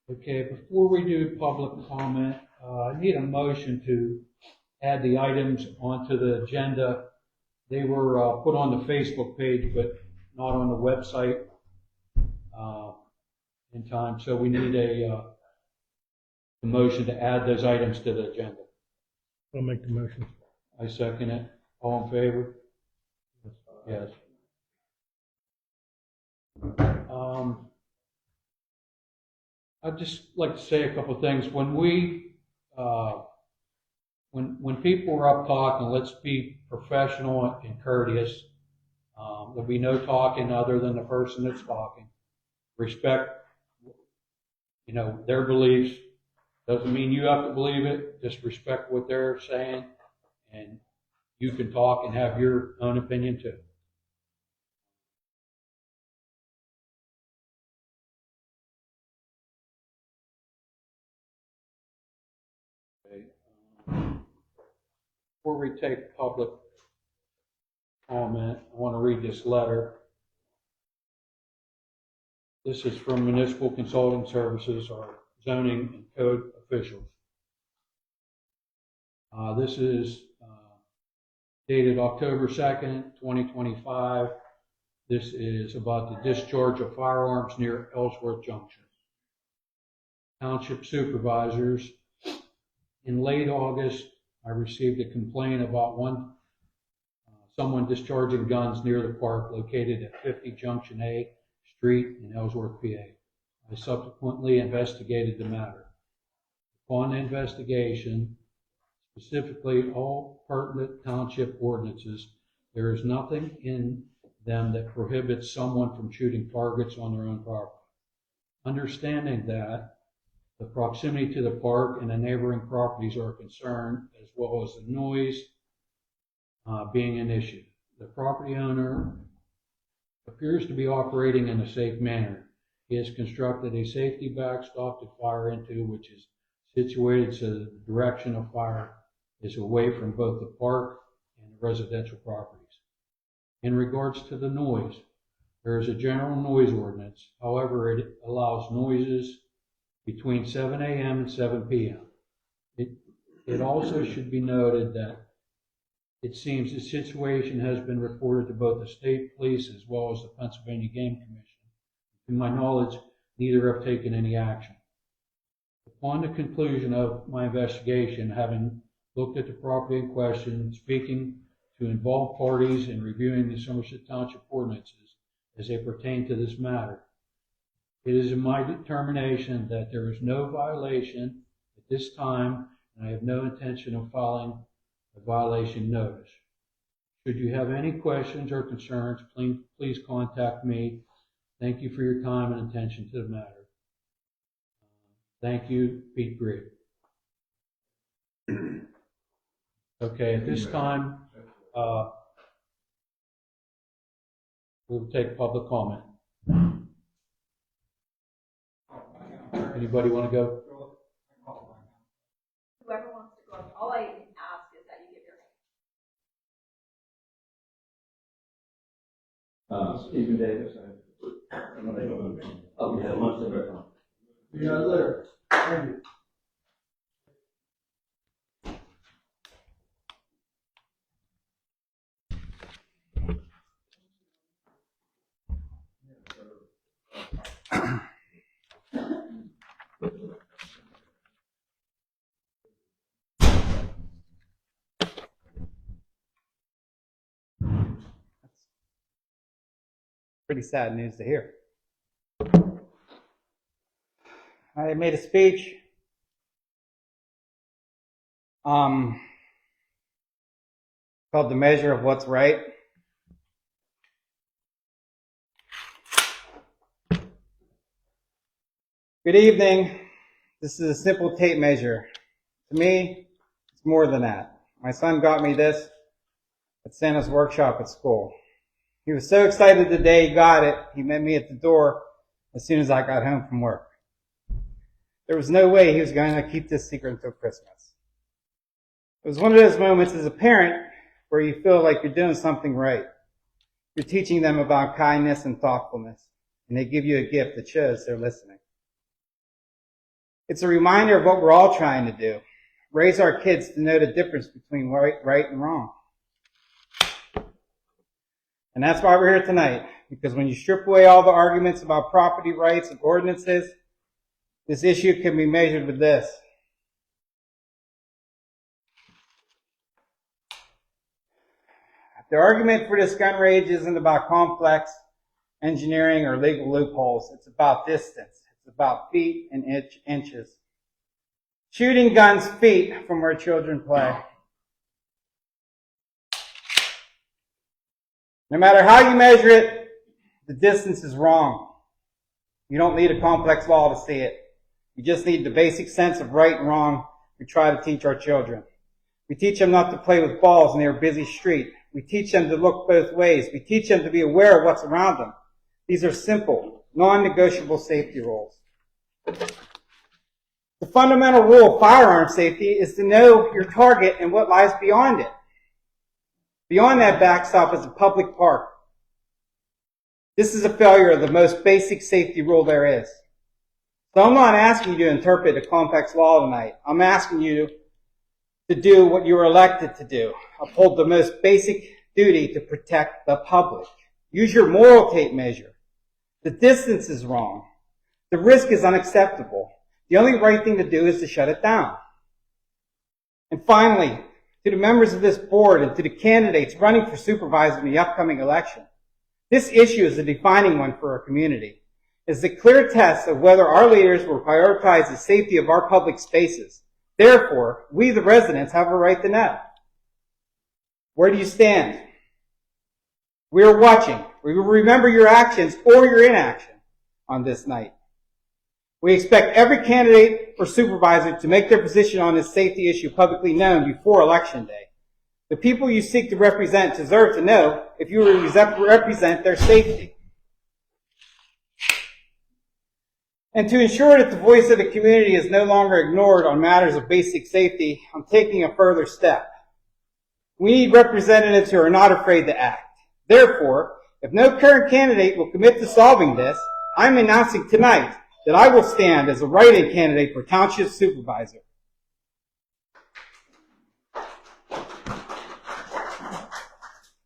Okay, before we do public comment, I need a motion to add the items onto the agenda. They were put on the Facebook page, but not on the website in time. So we need a motion to add those items to the agenda. I'll make the motion. I second it. All in favor? Yes. I'd just like to say a couple of things. When when people are up talking, let's be professional and courteous. There'll be no talking other than the person that's talking. Respect, their beliefs. Doesn't mean you have to believe it. Just respect what they're saying, and you can talk and have your own opinion too. Okay. Before we take public comment, I want to read this letter. This is from Municipal Consulting Services, our zoning and code officials. This is dated October 2nd, 2025. This is about the discharge of firearms near Ellsworth Junction. Township supervisors, in late August, I received a complaint about someone discharging guns near the park located at 50 Junction A Street in Ellsworth, PA. I subsequently investigated the matter. Upon the investigation, specifically all pertinent township ordinances, there is nothing in them that prohibits someone from shooting targets on their own property. Understanding that the proximity to the park and the neighboring properties are a concern, as well as the noise being an issue. The property owner appears to be operating in a safe manner. He has constructed a safety backstop to fire into, which is situated so the direction of fire is away from both the park and the residential properties. In regards to the noise, there is a general noise ordinance. However, it allows noises between 7 a.m. and 7 p.m. It also should be noted that it seems the situation has been reported to both the state police as well as the Pennsylvania Game Commission. To my knowledge, neither have taken any action. Upon the conclusion of my investigation, having looked at the property in question, speaking to involved parties, and reviewing the Somerset Township ordinances as they pertain to this matter, it is in my determination that there is no violation at this time, and I have no intention of filing a violation notice. Should you have any questions or concerns, please contact me. Thank you for your time and attention to the matter. Thank you, Pete Grigg. Okay, at this time, we'll take public comment. Anybody want to go? Whoever wants to go. All I ask is that you give your name. Stephen Davis. Oh, yeah, most of it. You got a letter. Thank you. Pretty sad news to hear. I made a speech called The Measure of What's Right. Good evening. This is a simple tape measure. To me, it's more than that. My son got me this at Santa's workshop at school. He was so excited the day he got it, he met me at the door as soon as I got home from work. There was no way he was going to keep this secret until Christmas. It was one of those moments as a parent where you feel like you're doing something right. You're teaching them about kindness and thoughtfulness, and they give you a gift that shows they're listening. It's a reminder of what we're all trying to do. Raise our kids to know the difference between right and wrong. And that's why we're here tonight. Because when you strip away all the arguments about property rights and ordinances, this issue can be measured with this. The argument for this gun range isn't about complex engineering or legal loopholes. It's about distance. It's about feet and inches. Shooting guns feet from where children play. No matter how you measure it, the distance is wrong. You don't need a complex law to see it. You just need the basic sense of right and wrong we try to teach our children. We teach them not to play with balls near a busy street. We teach them to look both ways. We teach them to be aware of what's around them. These are simple, non-negotiable safety rules. The fundamental rule of firearm safety is to know your target and what lies beyond it. Beyond that backstop is a public park. This is a failure of the most basic safety rule there is. So I'm not asking you to interpret a complex law tonight. I'm asking you to do what you were elected to do. Uphold the most basic duty to protect the public. Use your moral tape measure. The distance is wrong. The risk is unacceptable. The only right thing to do is to shut it down. And finally, to the members of this board and to the candidates running for supervisor in the upcoming election, this issue is a defining one for our community. It's a clear test of whether our leaders will prioritize the safety of our public spaces. Therefore, we, the residents, have a right to know. Where do you stand? We are watching. We will remember your actions or your inaction on this night. We expect every candidate or supervisor to make their position on this safety issue publicly known before Election Day. The people you seek to represent deserve to know if you will represent their safety. And to ensure that the voice of the community is no longer ignored on matters of basic safety, I'm taking a further step. We need representatives who are not afraid to act. Therefore, if no current candidate will commit to solving this, I'm announcing tonight that I will stand as a write-in candidate for Township Supervisor.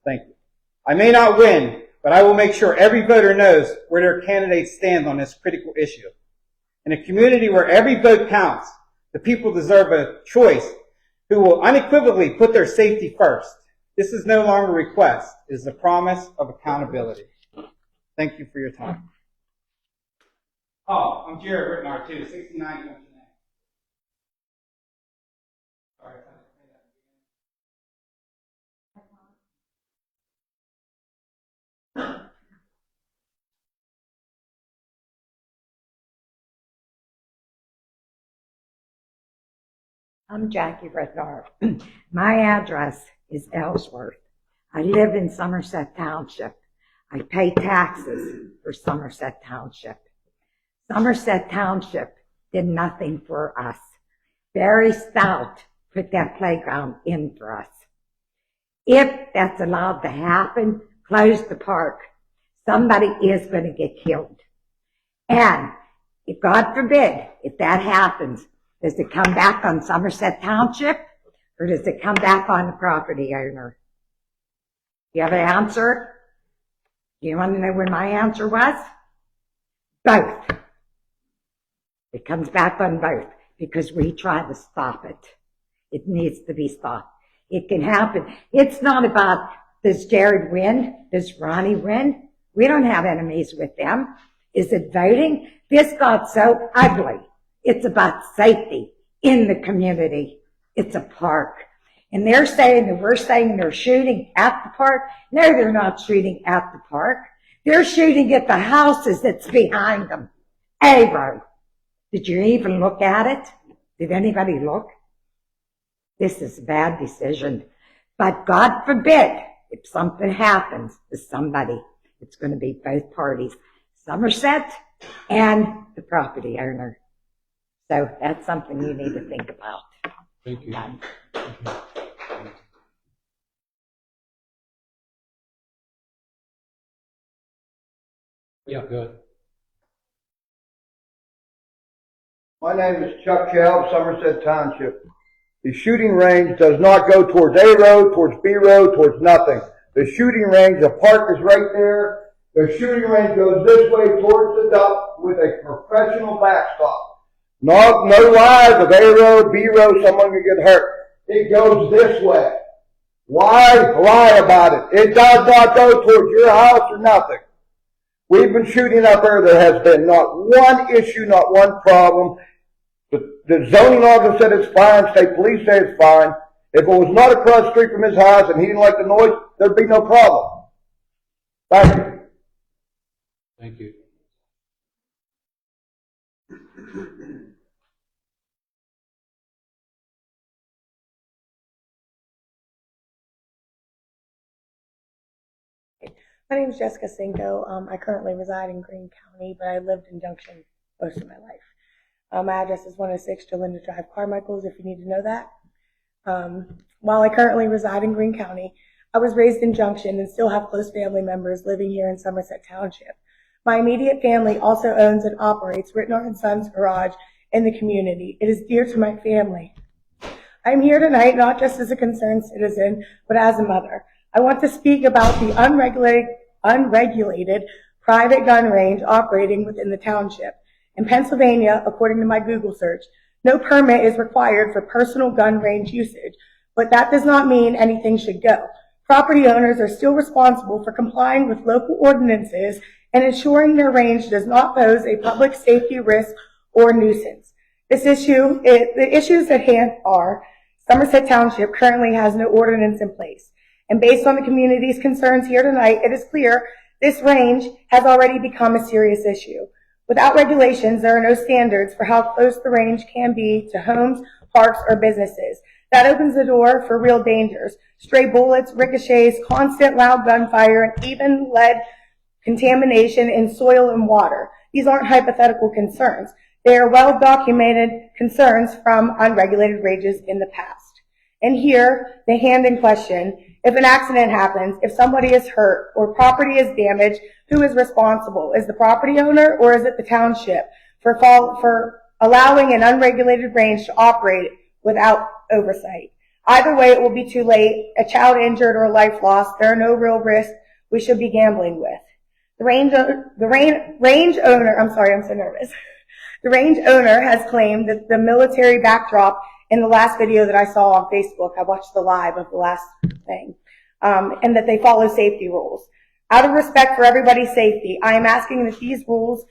Thank you. I may not win, but I will make sure every voter knows where their candidates stand on this critical issue. In a community where every vote counts, the people deserve a choice who will unequivocally put their safety first. This is no longer a request. It is a promise of accountability. Thank you for your time. Oh, I'm Jared Rittenard, too, 69 Junction A. Sorry, I didn't say that. I'm Jackie Rednar. My address is Ellsworth. I live in Somerset Township. I pay taxes for Somerset Township. Somerset Township did nothing for us. Barry Stout put that playground in for us. If that's allowed to happen, close the park. Somebody is going to get killed. And if God forbid, if that happens, does it come back on Somerset Township or does it come back on the property owner? Do you have an answer? Do you want to know what my answer was? Both. It comes back on both because we try to stop it. It needs to be stopped. It can happen. It's not about does Jared win? Does Ronnie win? We don't have enemies with them. Is it voting? This got so ugly. It's about safety in the community. It's a park. And they're saying that we're saying they're shooting at the park. No, they're not shooting at the park. They're shooting at the houses that's behind them. Arrow. Did you even look at it? Did anybody look? This is a bad decision. But God forbid, if something happens to somebody, it's going to be both parties, Somerset and the property owner. So that's something you need to think about. Thank you. Yeah, good. My name is Chuck Chow, Somerset Township. The shooting range does not go towards A Road, towards B Road, towards nothing. The shooting range, the park is right there. The shooting range goes this way towards the dump with a professional backstop. No lies of A Road, B Road, someone could get hurt. It goes this way. Why lie about it? It does not go towards your house or nothing. We've been shooting up there. There has been not one issue, not one problem. The zoning officer said it's fine. State police say it's fine. If it was not across the street from his house and he didn't like the noise, there'd be no problem. Thank you. Thank you. My name is Jessica Cinco. I currently reside in Greene County, but I lived in Junction most of my life. My address is 106 Jolinda Drive, Carmichaels, if you need to know that. While I currently reside in Greene County, I was raised in Junction and still have close family members living here in Somerset Township. My immediate family also owns and operates Rittenhour & Sons Garage in the community. It is dear to my family. I'm here tonight not just as a concerned citizen, but as a mother. I want to speak about the unregulated private gun range operating within the township. In Pennsylvania, according to my Google search, no permit is required for personal gun range usage, but that does not mean anything should go. Property owners are still responsible for complying with local ordinances and ensuring their range does not pose a public safety risk or nuisance. The issues at hand are Somerset Township currently has no ordinance in place. And based on the community's concerns here tonight, it is clear this range has already become a serious issue. Without regulations, there are no standards for how close the range can be to homes, parks, or businesses. That opens the door for real dangers. Stray bullets, ricochets, constant loud gunfire, and even lead contamination in soil and water. These aren't hypothetical concerns. They are well-documented concerns from unregulated ranges in the past. And here, the hand in question, if an accident happens, if somebody is hurt or property is damaged, who is responsible? Is the property owner or is it the township for allowing an unregulated range to operate without oversight? Either way, it will be too late. A child injured or life lost, there are no real risks we should be gambling with. The range owner, I'm sorry, I'm so nervous. The range owner has claimed that the military backdrop in the last video that I saw on Facebook, I watched the live of the last thing, and that they follow safety rules. Out of respect for everybody's safety, I am asking that these rules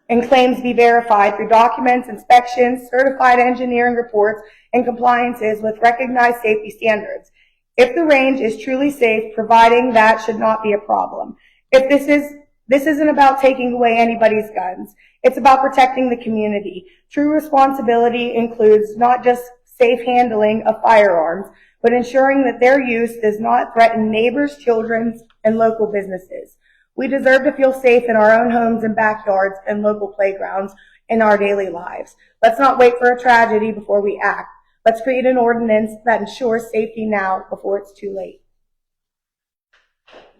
and claims be verified through documents, inspections, certified engineering reports, and compliances with recognized safety standards. If the range is truly safe, providing that should not be a problem. If this isn't about taking away anybody's guns. It's about protecting the community. True responsibility includes not just safe handling of firearms, but ensuring that their use does not threaten neighbors, children, and local businesses. We deserve to feel safe in our own homes and backyards and local playgrounds in our daily lives. Let's not wait for a tragedy before we act. Let's create an ordinance that ensures safety now before it's too late.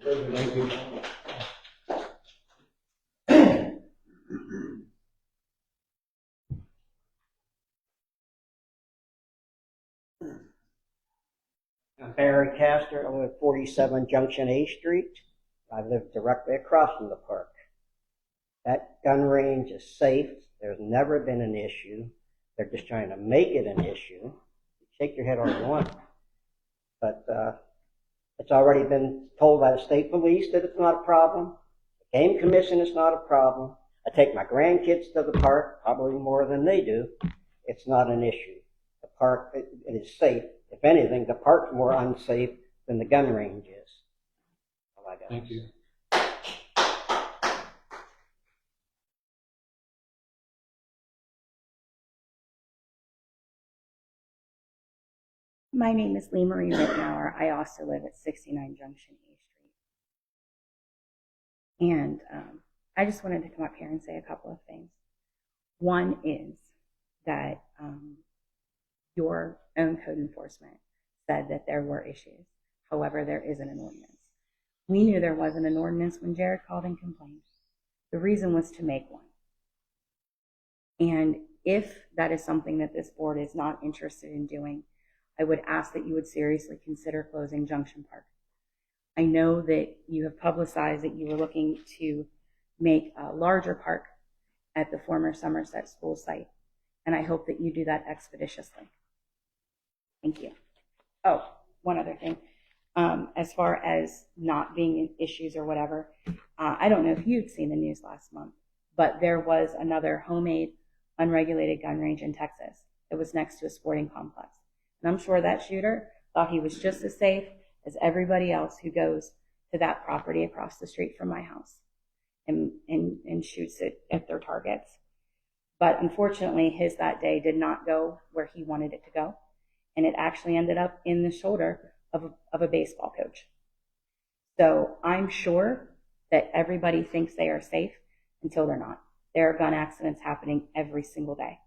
Thank you. I'm Barry Castor. I live at 47 Junction A Street. I live directly across from the park. That gun range is safe. There's never been an issue. They're just trying to make it an issue. Shake your head all you want. But it's already been told by the state police that it's not a problem. The game commission is not a problem. I take my grandkids to the park, probably more than they do. It's not an issue. The park, it is safe. If anything, the park's more unsafe than the gun range is. All I got. Thank you. My name is Lee Marie Rittenauer. I also live at 69 Junction A Street. And I just wanted to come up here and say a couple of things. One is that your own code enforcement said that there were issues. However, there isn't an ordinance. We knew there wasn't an ordinance when Jared called and complained. The reason was to make one. And if that is something that this board is not interested in doing, I would ask that you would seriously consider closing Junction Park. I know that you have publicized that you were looking to make a larger park at the former Somerset School site, and I hope that you do that expeditiously. Thank you. Oh, one other thing. As far as not being in issues or whatever, I don't know if you'd seen the news last month, but there was another homemade, unregulated gun range in Texas. It was next to a sporting complex. And I'm sure that shooter thought he was just as safe as everybody else who goes to that property across the street from my house and shoots it at their targets. But unfortunately, his that day did not go where he wanted it to go. And it actually ended up in the shoulder of a baseball coach. So I'm sure that everybody thinks they are safe until they're not. There are gun accidents happening every single day.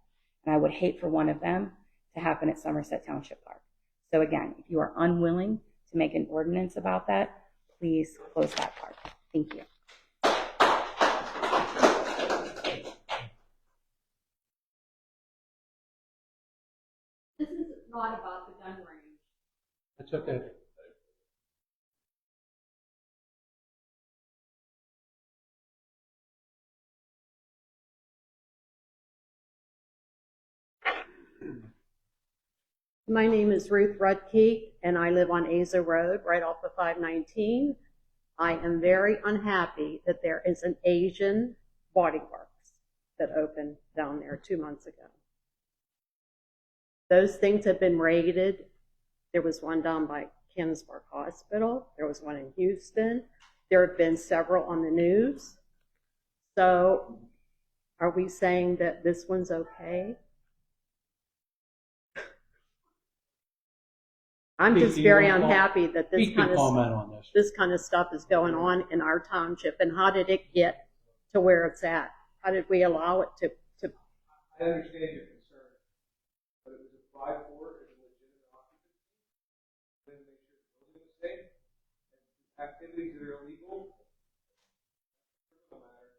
And I would hate for one of them to happen at Somerset Township Park. So again, if you are unwilling to make an ordinance about that, please close that park. Thank you. This is not about the gun range. That's okay. My name is Ruth Rudke, and I live on Aza Road, right off of 519. I am very unhappy that there is an Asian body works that opened down there 2 months ago. Those things have been raided. There was one down by Kinsburg Hospital. There was one in Houston. There have been several on the news. So are we saying that this one's okay? I'm just very unhappy that this kind of stuff is going on in our township. And how did it get to where it's at? How did we allow it to? I understand your concern, but it was applied for as a legitimate occupancy. Then make sure the building is safe. And activities that are illegal, no matter.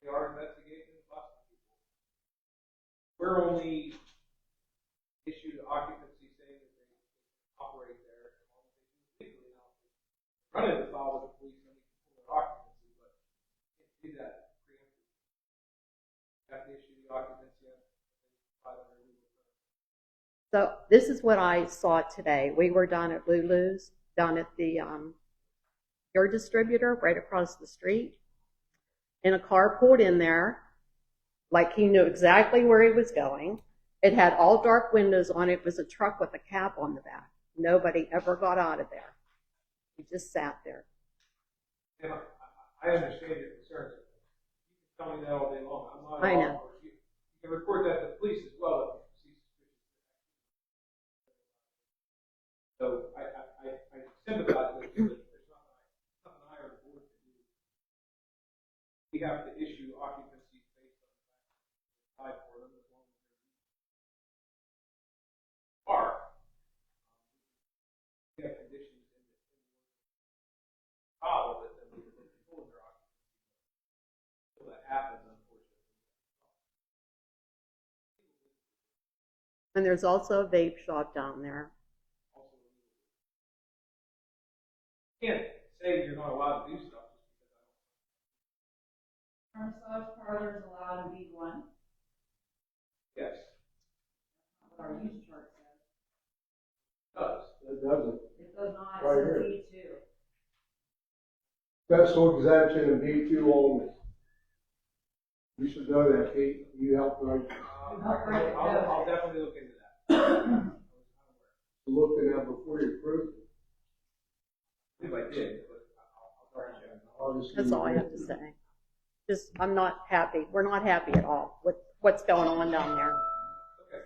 They are investigating and busting people. We're only issued occupancy saying that they operate there as long as they do legally. Now, run it file with the police and their occupancy, but you can't do that preemptively. You have to issue the occupancy and file an illegal permit. So this is what I saw today. We were down at Lulu's, down at the your distributor right across the street, and a car pulled in there like he knew exactly where he was going. It had all dark windows on it. It was a truck with a cap on the back. Nobody ever got out of there. He just sat there. And I understand your concerns. You can tell me that all day long. I'm not I know. You can report that to the police as well if you see suspicious. So I sympathize with you, but there's nothing I or the board can do. We have to issue occupancy based on the fact that for them as long as they're are. We have conditions in the file that we can control their occupancy. Until that happens, unfortunately. And there's also a vape shop down there. You can't say you're not allowed to do stuff just because I don't. Our massage parlor is allowed in B1. Yes. What our use chart says. It does. It doesn't. It does not, Right it says here. B2. Special exemption in B2 only. You should know that, Pete. You helped write. I'll definitely look into that. Look at that before you approve it. I believe I did, but I'll try to. That's all I have to say. Just, I'm not happy. We're not happy at all with what's going on down there. Okay.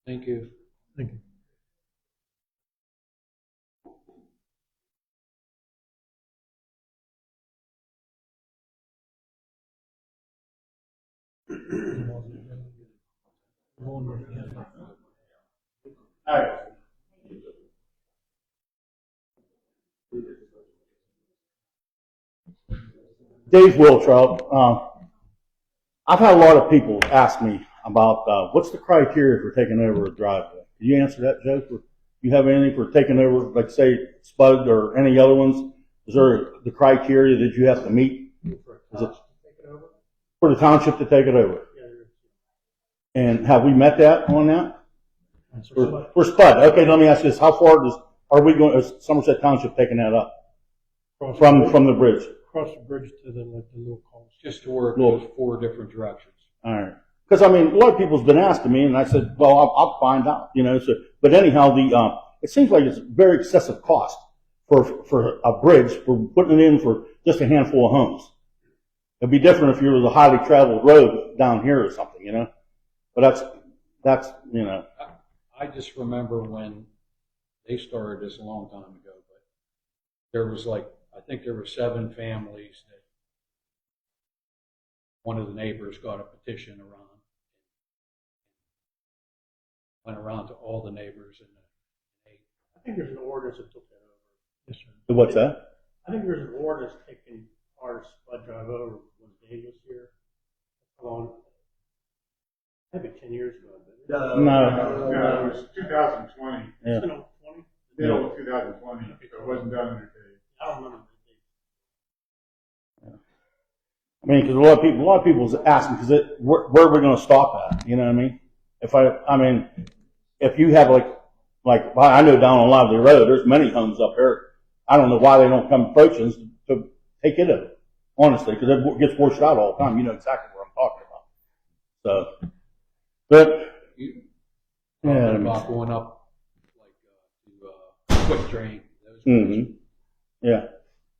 Thank you. Thank you. All right. Dave Wiltrout. I've had a lot of people ask me about what's the criteria for taking over a driveway. Can you answer that, Joe? Do you have anything for taking over, like say Spud or any other ones? Is there the criteria that you have to meet? Is it for the township to take it over? And have we met that on that? For Spud. Okay, let me ask you this: how far are we going? Is Somerset Township taking that up from the bridge? Across the bridge to the little cul. Just to where it goes 4 different directions. All right. Because I mean, a lot of people's been asking me, and I said, well, I'll find out, you know. So, but anyhow, it seems like it's very excessive cost for a bridge for putting it in for just a handful of homes. It'd be different if you was a highly traveled road down here or something, you know. But that's you know. I just remember when they started this a long time ago, but there was I think there were 7 families that one of the neighbors got a petition around, went around to all the neighbors, and I think there's an ordinance that took that over. Yes, sir. What's that? I think there's an ordinance taking our Spud Drive over when Dave was here. How long? Maybe 10 years ago. No, it was 2020. Yeah. It's been on 20? Middle of 2020, so it wasn't done in a day. I don't remember. I mean, because a lot of people's asking, because where are we going to stop at? You know what I mean? If you have like I know down on Lively Road, there's many homes up there. I don't know why they don't come approach us to take it over, honestly, because it gets washed out all the time. You know exactly what I'm talking about. So, but yeah, about going up to Quick Drain. Mm-hmm. Yeah.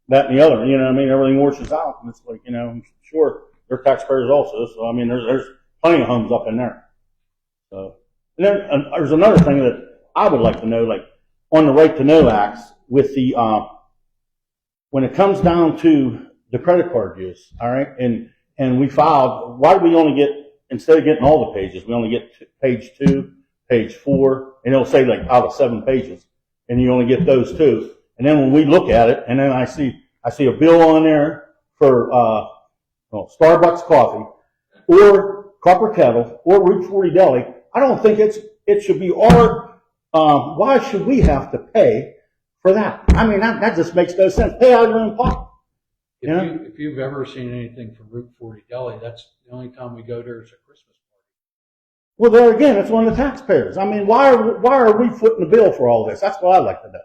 That and the other, you know what I mean? Everything washes out, and it's like, you know, I'm sure they're taxpayers also, so I mean, there's plenty of homes up in there. So, and then there's another thing that I would like to know, like on the Right to Know Acts, with the when it comes down to the credit card use, all right, and we filed, why do we only get, instead of getting all the pages, we only get page 2, page 4, and it'll say like out of 7 pages, and you only get those 2. And then when we look at it, and then I see a bill on there for Starbucks coffee, or Copper Kettle, or Route 40 Deli. I don't think it should be our. Why should we have to pay for that? I mean, that just makes no sense. Pay out of your own pocket. If you've ever seen anything from Route 40 Deli, that's the only time we go there is at Christmas party. Well, there again, it's one of the taxpayers. I mean, why are we footing the bill for all this? That's what I'd like to know.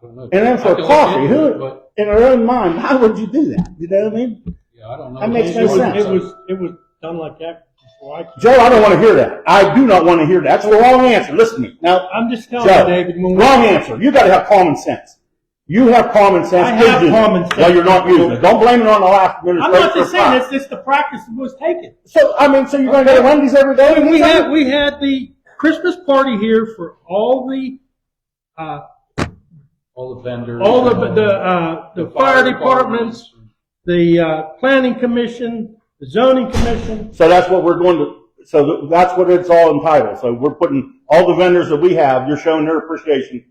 I don't know. And then for coffee, in their own mind, why would you do that? You know what I mean? Yeah, I don't know. That makes no sense. It was done like that before I came. Joe, I don't want to hear that. I do not want to hear that. That's the wrong answer. Listen to me. Now, I'm just telling Joe, you, David. wrong answer. You got to have common sense. You have common sense. I have common sense. Well, you're not using it. Don't blame it on the last minute. I'm not just saying it's just the practice that was taken. So, I mean, so you're going to go to Wendy's every day? We had the Christmas party here for all the vendors, all the fire departments, the planning commission, the zoning commission. So that's what we're going to. So that's what it's all entitled. So we're putting all the vendors that we have. You're showing their appreciation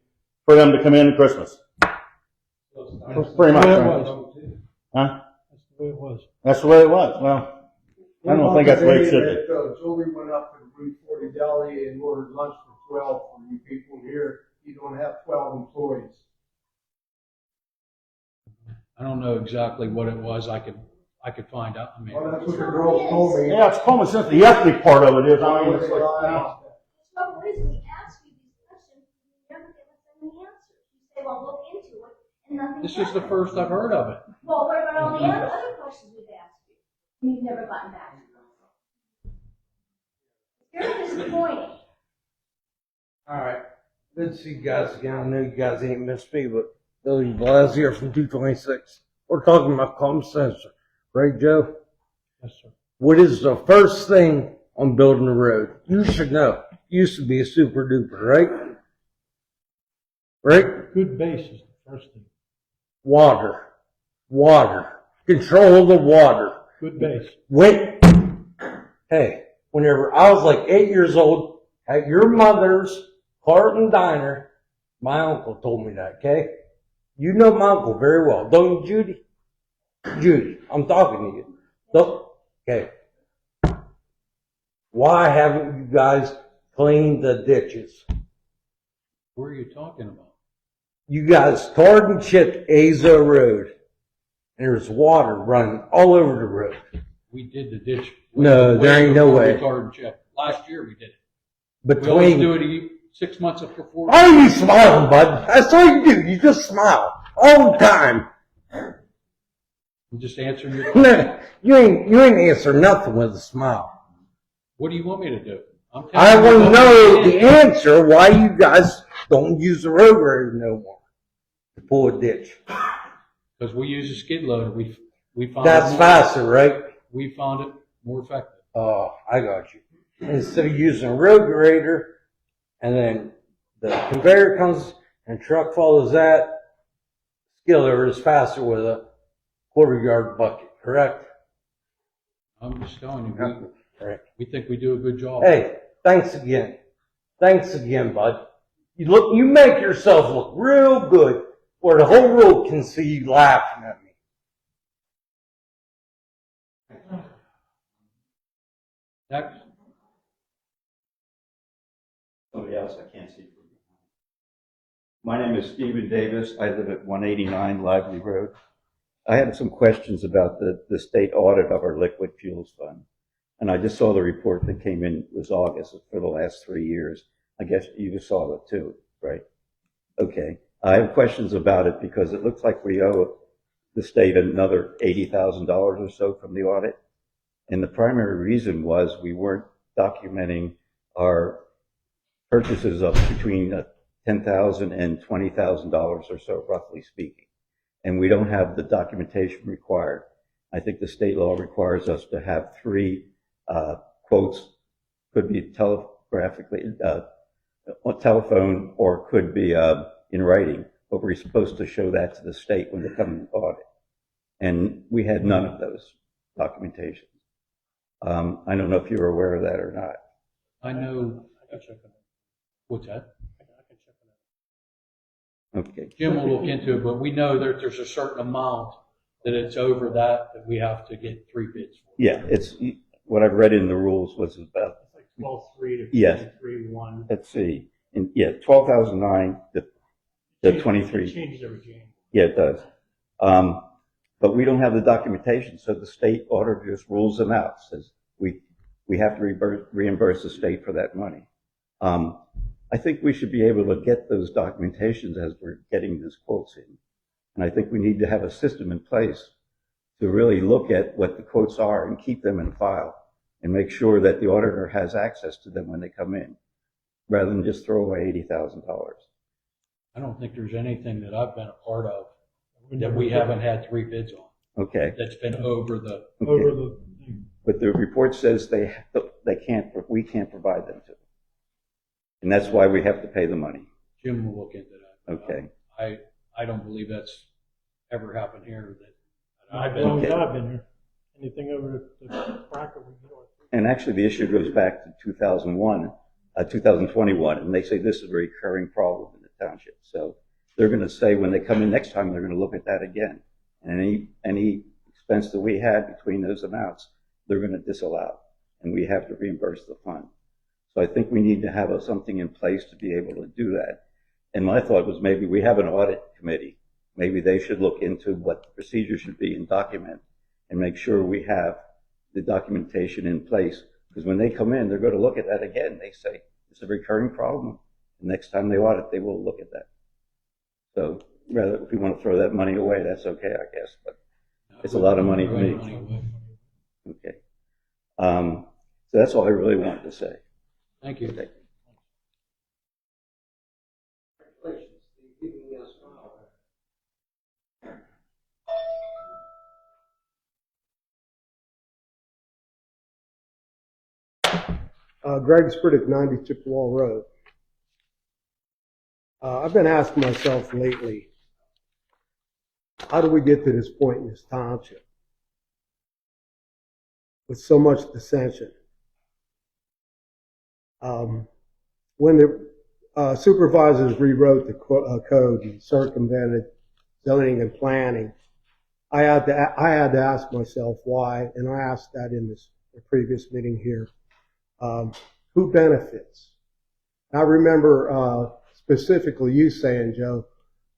for them to come in at Christmas. Pretty much. Huh? That's the way it was. That's the way it was. Well, I don't think that's the way it should be. Julie went up to the Route 40 Deli and ordered lunch for 12 for you people here. You don't have 12 employees. I don't know exactly what it was. I could find out. I mean, Well, that's what the girls told me. Yeah, it's common sense. The ethnic part of it is. I mean, it's like, Trouble is, we ask you these questions, you never give us any answers. You say, well, look into it, and nothing this is the happens. first I've heard of it. Well, what about all the other questions we've asked you? And you've never gotten back to us. Very disappointing. All right. Good to see you guys again. I know you guys ain't missed me, but Billy Blas here from 226. We're talking about common sense. Right, Joe? Yes, sir. What is the first thing on building a road? You should know. Used to be a super duper, right? Right? Good base is the first thing. Water. Water. Control the water. Good base. Wait. Hey, whenever I was like 8 years old, at your mother's Carlton Diner, my uncle told me that, okay? You know my uncle very well, don't you, Judy? Judy, I'm talking to you. So, okay. Why haven't you guys cleaned the ditches? Where are you talking about? You guys tarred and chipped Azo Road. And there's water running all over the road. We did the ditch. No, there ain't no way. Last year we did it. Between, we always do it 6 months before. Why are you smiling, bud? That's all you do. You just smile all the time. I'm just answering your question. No, you ain't answer nothing with a smile. What do you want me to do? I want to know the answer why you guys don't use the road grader no more to pull a ditch. Because we use a skid loader. We found That's faster, right? We found it more effective. Oh, I got you. Instead of using a road grader, and then the conveyor comes and truck follows that, skid loader is faster with a quarter-yard bucket, correct? I'm just telling you, we think we do a good job. Hey, thanks again. Thanks again, bud. You make yourself look real good where the whole world can see you laughing at me. Next. Somebody else, I can't see. My name is Stephen Davis. I live at 189 Lively Road. I had some questions about the state audit of our liquid fuels fund. And I just saw the report that came in, it was August, for the last 3 years. I guess you just saw it too, right? Okay. I have questions about it because it looks like we owe the state another $80,000 or so from the audit. And the primary reason was we weren't documenting our purchases of between $10,000 and $20,000 or so, roughly speaking. And we don't have the documentation required. I think the state law requires us to have 3 quotes, could be telegraphically, on telephone, or could be in writing, but we're supposed to show that to the state when they come and audit. And we had none of those documentations. I don't know if you're aware of that or not. I know. What's that? Okay. Jim will look into it, but we know that there's a certain amount that it's over that we have to get 3 bids for. Yeah, it's what I've read in the rules was about Like 12.3 to yes. 23.1. Let's see, and yeah, 12,009 to 23. It changes every January. Yeah, it does. But we don't have the documentation, so the state auditor just rules them out. Says we have to reimburse the state for that money. I think we should be able to get those documentations as we're getting these quotes in. And I think we need to have a system in place to really look at what the quotes are and keep them in file and make sure that the auditor has access to them when they come in, rather than just throw away $80,000. I don't think there's anything that I've been a part of that we haven't had 3 bids on. Okay. That's been over the. Okay. Over the. But the report says we can't provide them to them. And that's why we have to pay the money. Jim will look into that. Okay. I don't believe that's ever happened here. I've been here. Anything over the bracket we get on. And actually the issue goes back to 2021, and they say this is a recurring problem in the township. So they're going to say when they come in next time, they're going to look at that again. And any expense that we had between those amounts, they're going to disallow, and we have to reimburse the fund. So I think we need to have something in place to be able to do that. And my thought was maybe we have an audit committee. Maybe they should look into what the procedure should be and document and make sure we have the documentation in place. Because when they come in, they're going to look at that again. They say it's a recurring problem. The next time they audit, they will look at that. So rather, if we want to throw that money away, that's okay, I guess. But it's a lot of money to me. Okay. So that's all I really wanted to say. Thank you. Okay. Greg Spriddick, 90 Chippewa Road. I've been asking myself lately, how do we get to this point in this township with so much dissension? When the supervisors rewrote the code and circumvented zoning and planning, I had to ask myself why, and I asked that in the previous meeting here. Who benefits? I remember specifically you saying, Joe,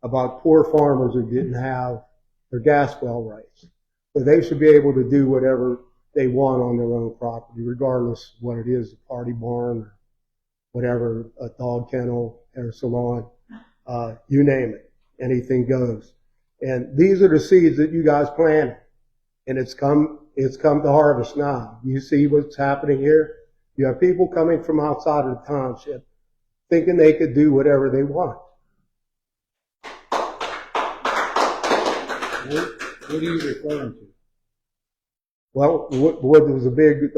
about poor farmers who didn't have their gas well rights. But they should be able to do whatever they want on their own property, regardless of what it is, a party barn or whatever, a dog kennel, hair salon, you name it. Anything goes. And these are the seeds that you guys planted. And it's come to harvest now. You see what's happening here? You have people coming from outside of the township thinking they could do whatever they want. What are you referring to? Well, what was a big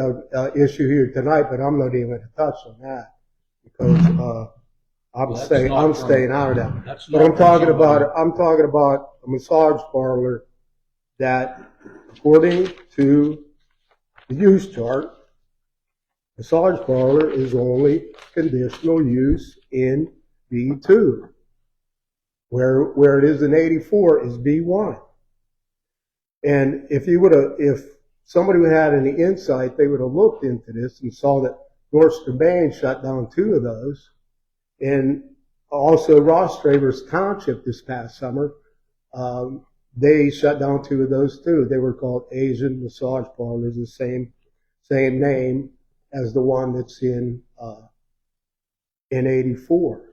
issue here tonight, but I'm not even going to touch on that because I'm staying out of that. But I'm talking about a massage parlor that, according to the use chart, massage parlor is only conditional use in B2. Where it is in 84 is B1. And if somebody would have had any insight, they would have looked into this and saw that North Strabane shut down 2 of those. And also Ross Travers Township this past summer, they shut down 2 of those too. They were called Asian massage parlors, the same name as the one that's in 84.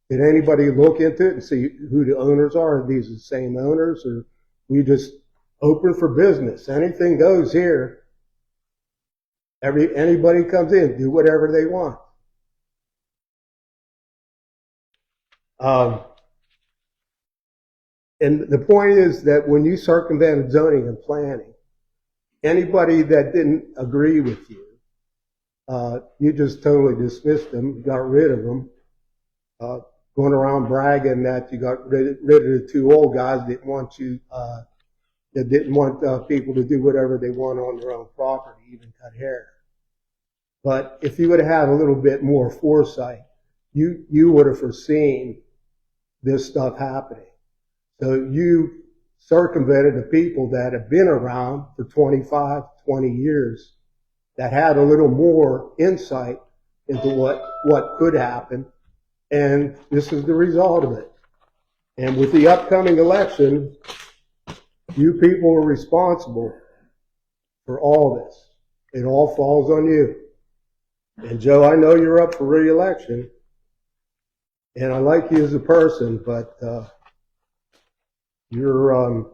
Did anybody look into it and see who the owners are? Are these the same owners, or we just open for business? Anything goes here. Anybody comes in, do whatever they want. And the point is that when you circumvented zoning and planning, anybody that didn't agree with you, you just totally dismissed them, got rid of them, going around bragging that you got rid of the 2 old guys that didn't want people to do whatever they want on their own property, even cut hair. But if you would have had a little bit more foresight, you would have foreseen this stuff happening. So you circumvented the people that have been around for 25, 20 years that had a little more insight into what could happen. And this is the result of it. And with the upcoming election, you people are responsible for all this. It all falls on you. And Joe, I know you're up for re-election, and I like you as a person, but you're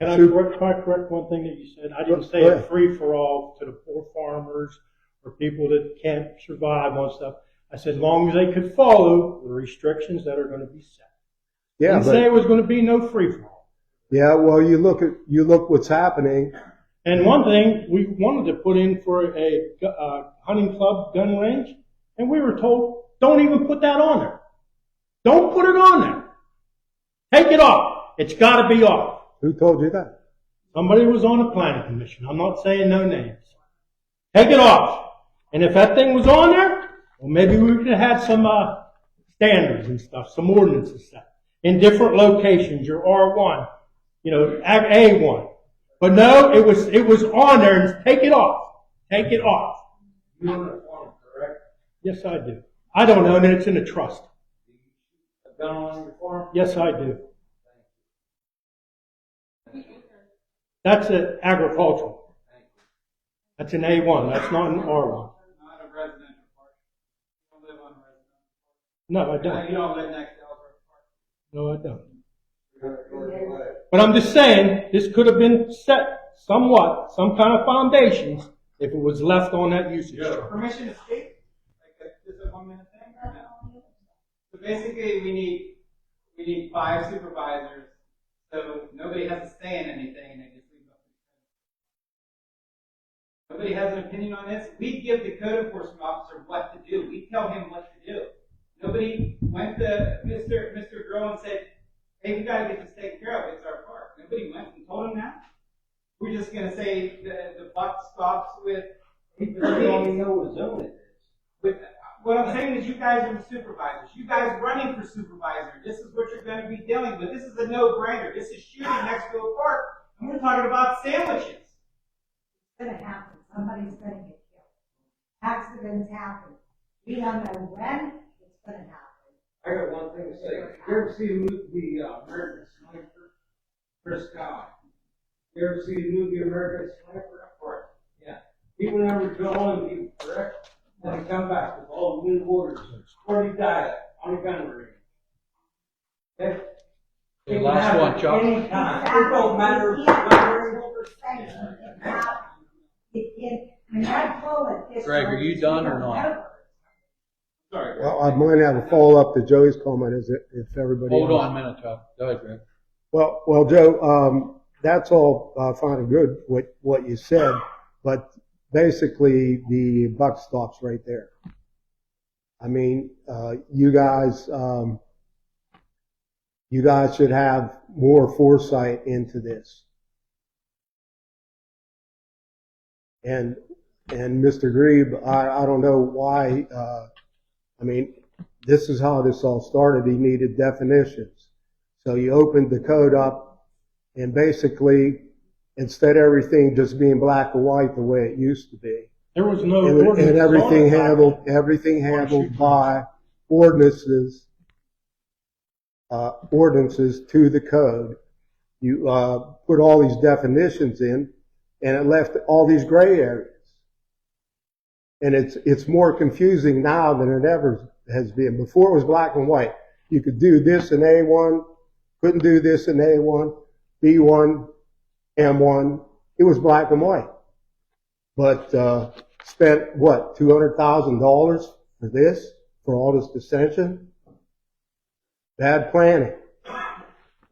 Can I correct one thing that you said? I didn't say a free-for-all to the poor farmers or people that can't survive on stuff. I said as long as they could follow the restrictions that are going to be set. Yeah, didn't say it was going to be no free-for-all. Yeah, well, you look what's happening. And one thing, we wanted to put in for a hunting club gun range, and we were told, don't even put that on there. Don't put it on there. Take it off. It's got to be off. Who told you that? Somebody was on the planning commission. I'm not saying no names. Take it off. And if that thing was on there, well, maybe we could have had some standards and stuff, some ordinances set in different locations, your R1, A1. But no, it was on there, and take it off. Take it off. You own a farm, correct? Yes, I do. I don't own it. It's in a trust. A gun on your farm? Yes, I do. That's an agricultural. That's an A1. That's not an R1. Not a residential park. You don't live on a residential park. No, I don't. You don't live next to Ellsworth Park. No, I don't. But I'm just saying, this could have been set somewhat, some kind of foundations, if it was left on that usage chart. Permission to speak? Like just a 1-minute thing? Or no? So basically, we need 5 supervisors, so nobody has to say in anything, and they just leave up. Nobody has an opinion on this. We give the code enforcement officer what to do. We tell him what to do. Nobody went to Mr. Groh and said, hey, we got to get this taken care of. It's our park. Nobody went and told him that. We're just going to say the buck stops with. We don't even know what zone it is. What I'm saying is, you guys are the supervisors. You guys running for supervisor. This is what you're going to be dealing with. This is a no-brainer. This is shooting next to a park, and we're talking about sandwiches. It's going to happen. Somebody's going to get killed. accidents happen. We don't know when it's gonna happen. I got one thing to say. You ever see the American Sniper? Chris Scott. You ever see the movie American Sniper? Of course. Yeah. He went over to go on, he was correct. Then he come back with all the new orders. 40 died on a gun range. Okay? Okay, last one, Chuck. Anytime. It don't matter. Greg, are you done or not? Sorry. Well, I might have a follow-up to Joey's comment, if everybody Hold else. on a minute, Chuck. Go ahead, Greg. Well, Joe, that's all fine and good, what you said, but basically the buck stops right there. I mean, you guys should have more foresight into this. And Mr. Grebe, I don't know why, I mean, this is how this all started. He needed definitions. So you opened the code up, and basically, instead of everything just being black and white the way it used to be, There was no and ordinance everything on it. handled by ordinances to the code. You put all these definitions in, and it left all these gray areas. And it's more confusing now than it ever has been. Before it was black and white. You could do this in A1, couldn't do this in A1, B1, M1. It was black and white. But spent what, $200,000 for this, for all this dissension? Bad planning.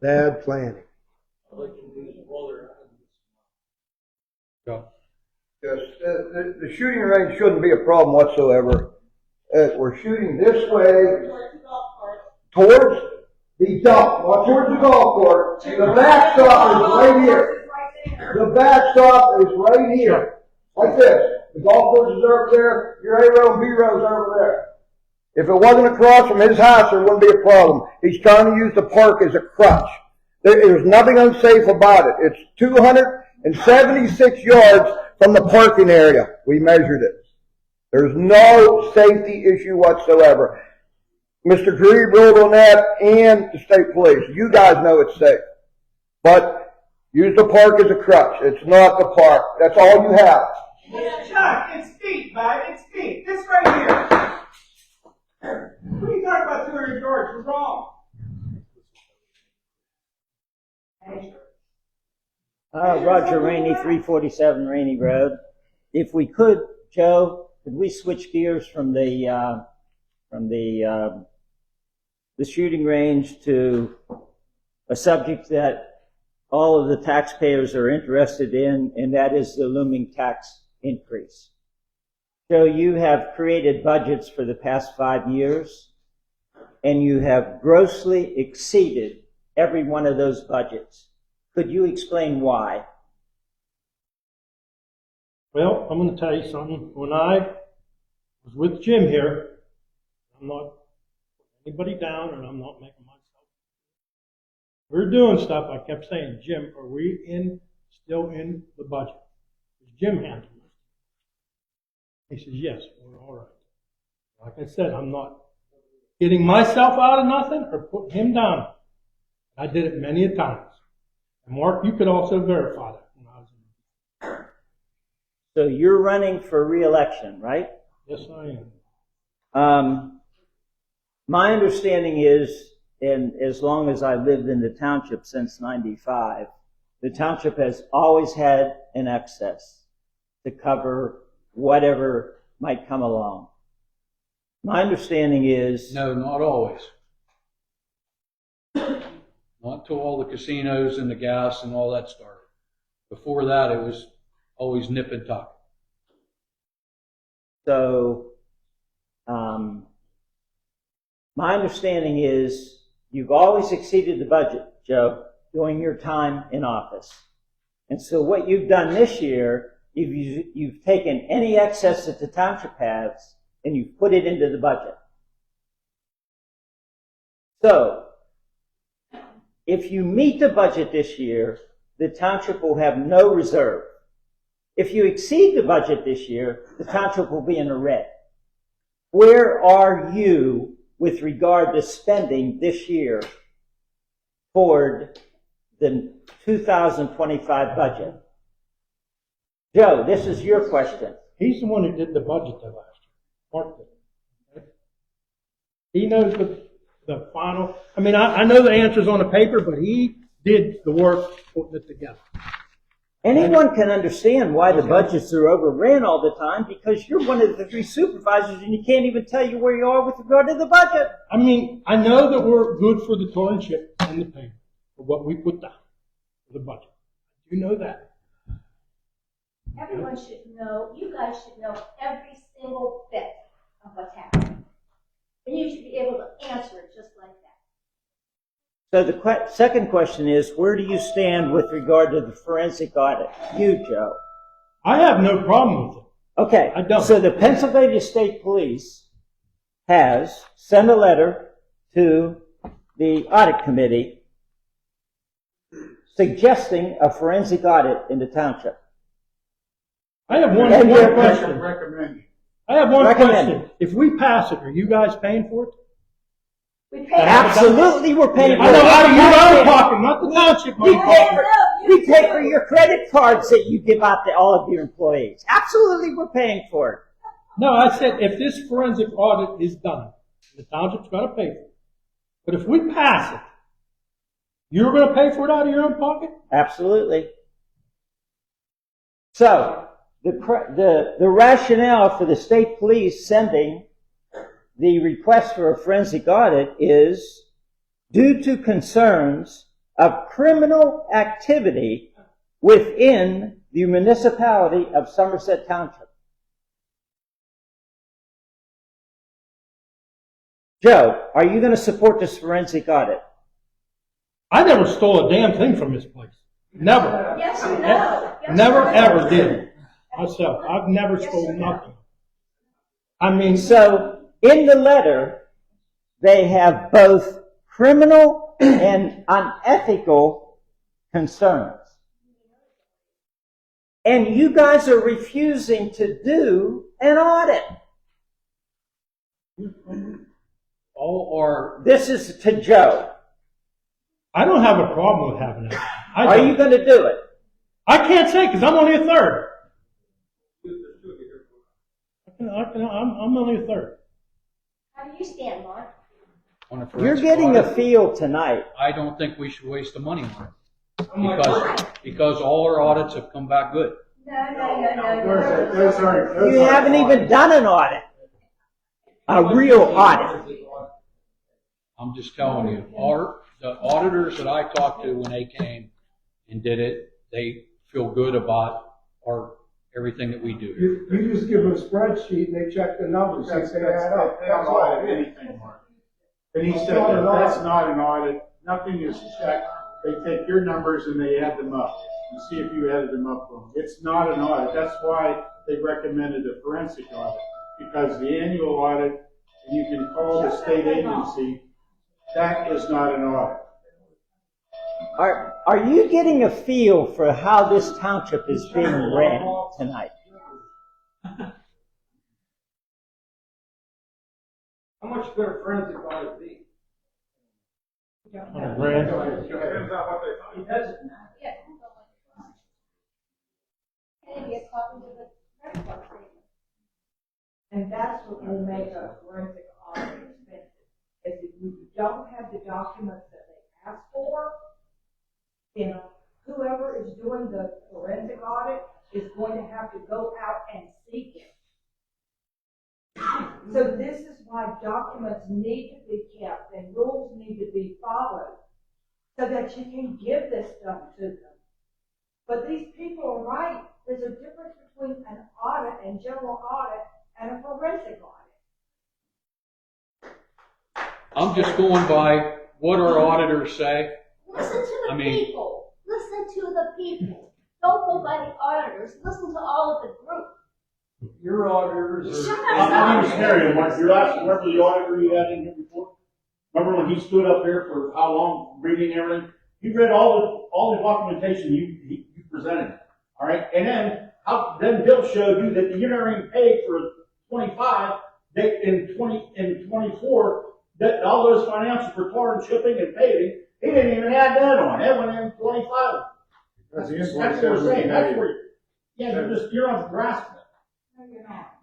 Bad planning. Go. Yes, the shooting range shouldn't be a problem whatsoever. We're shooting this way towards the dump, not towards the golf course. The backstop is right here. The backstop is right here, like this. The golf course is over there. Your A row and B row is over there. If it wasn't across from his house, there wouldn't be a problem. He's trying to use the park as a crutch. There's nothing unsafe about it. It's 276 yards from the parking area. We measured it. There's no safety issue whatsoever. Mr. Grebe ruled on that, and the state police. You guys know it's safe. But use the park as a crutch. It's not the park. That's all you have. Chuck, it's deep, man. It's deep. This right here. What are you talking about 200 yards? You're wrong. Roger Rainey, 347 Rainey Road. If we could, Joe, could we switch gears from the shooting range to a subject that all of the taxpayers are interested in, and that is the looming tax increase. Joe, you have created budgets for the past 5 years, and you have grossly exceeded every one of those budgets. Could you explain why? Well, I'm going to tell you something. When I was with Jim here, I'm not putting anybody down, and I'm not making myself. We're doing stuff. I kept saying, Jim, are we still in the budget? Because Jim handled it. He says, yes, we're all right. Like I said, I'm not getting myself out of nothing or putting him down. I did it many a times. And Mark, you could also verify that. When I was in. So you're running for re-election, right? Yes, I am. My understanding is, and as long as I lived in the township since '95, the township has always had an excess to cover whatever might come along. My understanding is... No, not always. Not till all the casinos and the gas and all that started. Before that, it was always nip and tuck. So, my understanding is you've always exceeded the budget, Joe, during your time in office. And so what you've done this year, you've taken any excess that the township has and you've put it into the budget. So, if you meet the budget this year, the township will have no reserve. If you exceed the budget this year, the township will be in the red. Where are you with regard to spending this year toward the 2025 budget? Joe, this is your question. He's the one that did the budget that last year. Mark did. Okay? He knows the final. I mean, I know the answers on the paper, but he did the work putting it together. Anyone can understand why the budgets are overran all the time because you're one of the 3 supervisors and you can't even tell you where you are with regard to the budget. I mean, I know that we're good for the township and the paper for what we put down for the budget. You know that. Everyone should know, you guys should know every single bit of what's happening. And you should be able to answer it just like that. So the second question is, where do you stand with regard to the forensic audit? You, Joe. I have no problem with it. Okay. I don't. So the Pennsylvania State Police has sent a letter to the audit committee suggesting a forensic audit in the township. I have one question. I have one question. If we pass it, are you guys paying for it? We pay Absolutely, we're paying for it. I know out of your own pocket, not the township money. We pay for your credit cards that you give out to all of your employees. Absolutely, we're paying for it. No, I said if this forensic audit is done, the township's got to pay for it. But if we pass it, you're going to pay for it out of your own pocket? Absolutely. So, the rationale for the state police sending the request for a forensic audit is due to concerns of criminal activity within the municipality of Somerset Township. Joe, are you going to support this forensic audit? I never stole a damn thing from this place. Never. Yes or no? Yes Never or no? ever did. Myself. I've never stolen nothing. I mean, So, in the letter, they have both criminal and unethical concerns. And you guys are refusing to do an audit. This is to Joe. I don't have a problem with having it. Are you going to do it? I can't say because I'm only a third. I'm only a third. How do you stand, Mark? On a You're forensic getting audit, a feel tonight. I don't think we should waste the money on it. Because all our audits have come back good. No. You haven't even done an audit. A real audit. I'm just telling you, the auditors that I talked to when they came and did it, they feel good about everything that we do. You just give them a spreadsheet and they check the numbers, That's they add up. not audit anything, Mark. And he said that that's not an audit, nothing is checked, they take your numbers and they add them up, and see if you added them up wrong. It's not an audit, that's why they recommended a forensic audit, because the annual audit, and you can call the state agency, that is not an audit. Are you getting a feel for how this township is being ran tonight? How much could a forensic audit be? $100 grand. Depends on what they find. Maybe a copy of the credit card statement. And that's what will make a forensic audit expensive, is if you don't have the documents that they ask for, then whoever is doing the forensic audit is going to have to go out and seek it. So this is why documents need to be kept and rules need to be followed so that you can give this stuff to them. But these people are right. There's a difference between an audit and general audit and a forensic audit. I'm just going by what our auditors say. Listen to the people. Listen to the people. Don't go by the auditors. Listen to all of the group. Your auditors Shut are. up. I'm just hearing, Mark, your last, remember the auditor you had in here before? Remember when he stood up here for how long, reading everything? He read all the documentation you presented, all right? And then, Then Bill showed you that you're never even paid for 25, in 24, that all those financials for tar and shipping and paving, he didn't even add that on. That went in 25. That's what we're saying. That's where, you're not grasping it. No, you're not.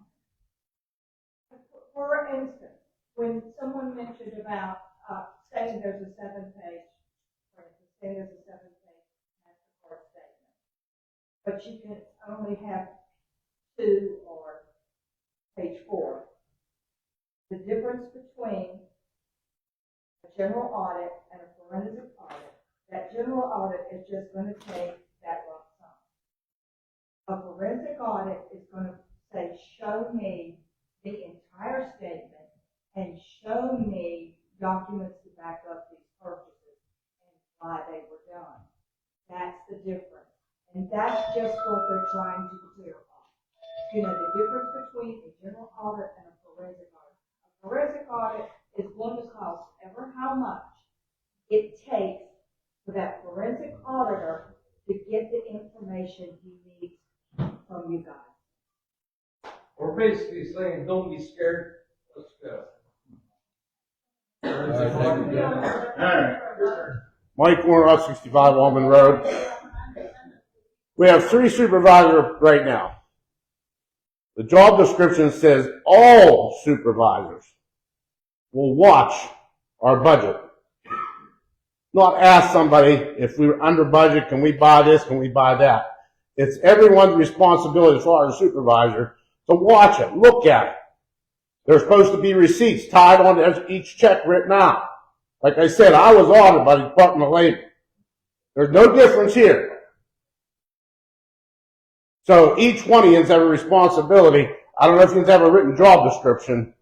For instance, when someone mentioned about saying there's a 7-page, for instance, say there's a 7-page MasterCard statement, but you can only have 2 or page 4. The difference between a general audit and a forensic audit, that general audit is just going to take that lump sum. A forensic audit is going to say, show me the entire statement and show me documents to back up these purchases and why they were done. That's the difference. And that's just what they're trying to clarify. You know, the difference between a general audit and a forensic audit. A forensic audit is going to cost ever how much it takes for that forensic auditor to get the information he needs from you guys. We're basically saying, don't be scared, let's go. Alright. Mike Warner, 65 Almond Road. We have 3 supervisors right now. The job description says all supervisors will watch our budget. Not ask somebody, if we were under budget, can we buy this, can we buy that? It's everyone's responsibility as far as a supervisor to watch it, look at it. There's supposed to be receipts tied on each check written out. Like I said, I was audited by the Department of Labor. There's no difference here. So each one of you has a responsibility. I don't know if you've ever written job description,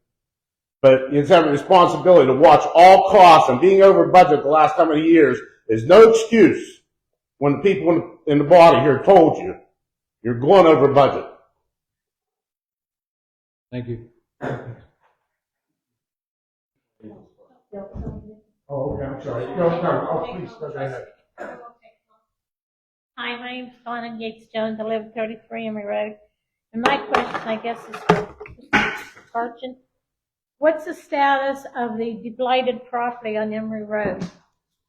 but you have a responsibility to watch all costs, and being over budget the last how many years is no excuse when the people in the body here told you you're going over budget. Thank you. Oh, okay, I'm sorry. No, please, go ahead. Hi, my name's Donna Gates Jones. I live at 33 Emory Road. And my question, I guess, is for Mr. Sargent. What's the status of the blighted property on Emory Road?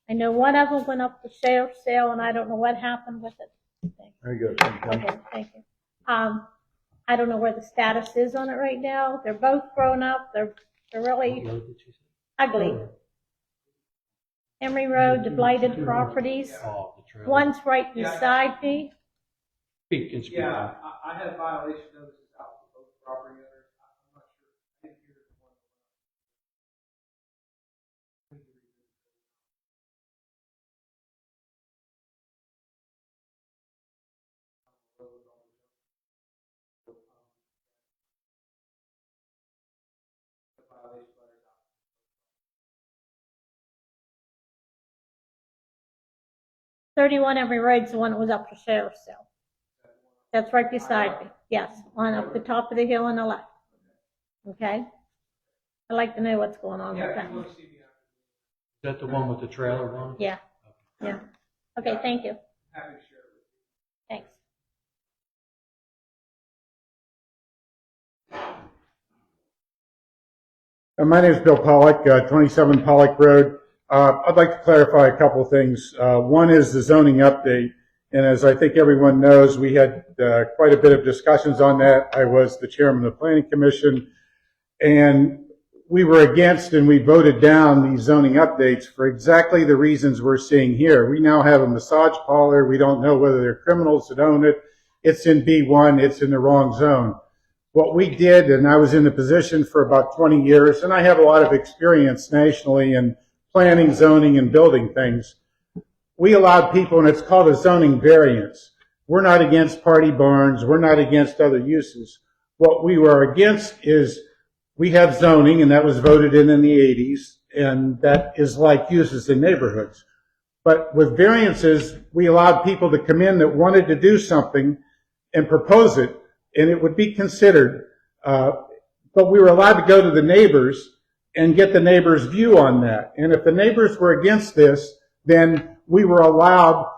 I know one of them went up for sale, and I don't know what happened with it. Very good. Okay, thank you. I don't know where the status is on it right now. They're both grown up. They're really ugly. Emory Road, the blighted properties. One's right beside me. Yeah, I had violation notices out for both property owners. I'm not sure. I didn't hear the one. Violation letters out. 31 Emory Road's the one that was up for sale. That's right beside me. Yes, on up the top of the hill on the left. Okay? I'd like to know what's going on with that. Is that the one with the trailer on it? Yeah. Yeah. Okay, thank you. Thanks. My name is Bill Pollock, 27 Pollock Road. I'd like to clarify a couple of things. One is the zoning update. And as I think everyone knows, we had quite a bit of discussions on that. I was the chairman of the Planning Commission, and we were against and we voted down these zoning updates for exactly the reasons we're seeing here. We now have a massage parlor. We don't know whether they're criminals that own it. It's in B1. It's in the wrong zone. What we did, and I was in the position for about 20 years, and I have a lot of experience nationally in planning, zoning, and building things. We allowed people, and it's called a zoning variance. We're not against party barns. We're not against other uses. What we were against is we have zoning, and that was voted in the 80s, and that is like uses in neighborhoods. But with variances, we allowed people to come in that wanted to do something and propose it, and it would be considered. But we were allowed to go to the neighbors and get the neighbors' view on that. And if the neighbors were against this, then we were allowed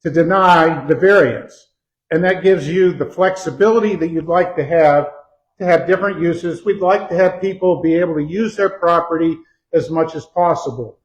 to deny the variance. And that gives you the flexibility that you'd like to have different uses. We'd like to have people be able to use their property as much as possible.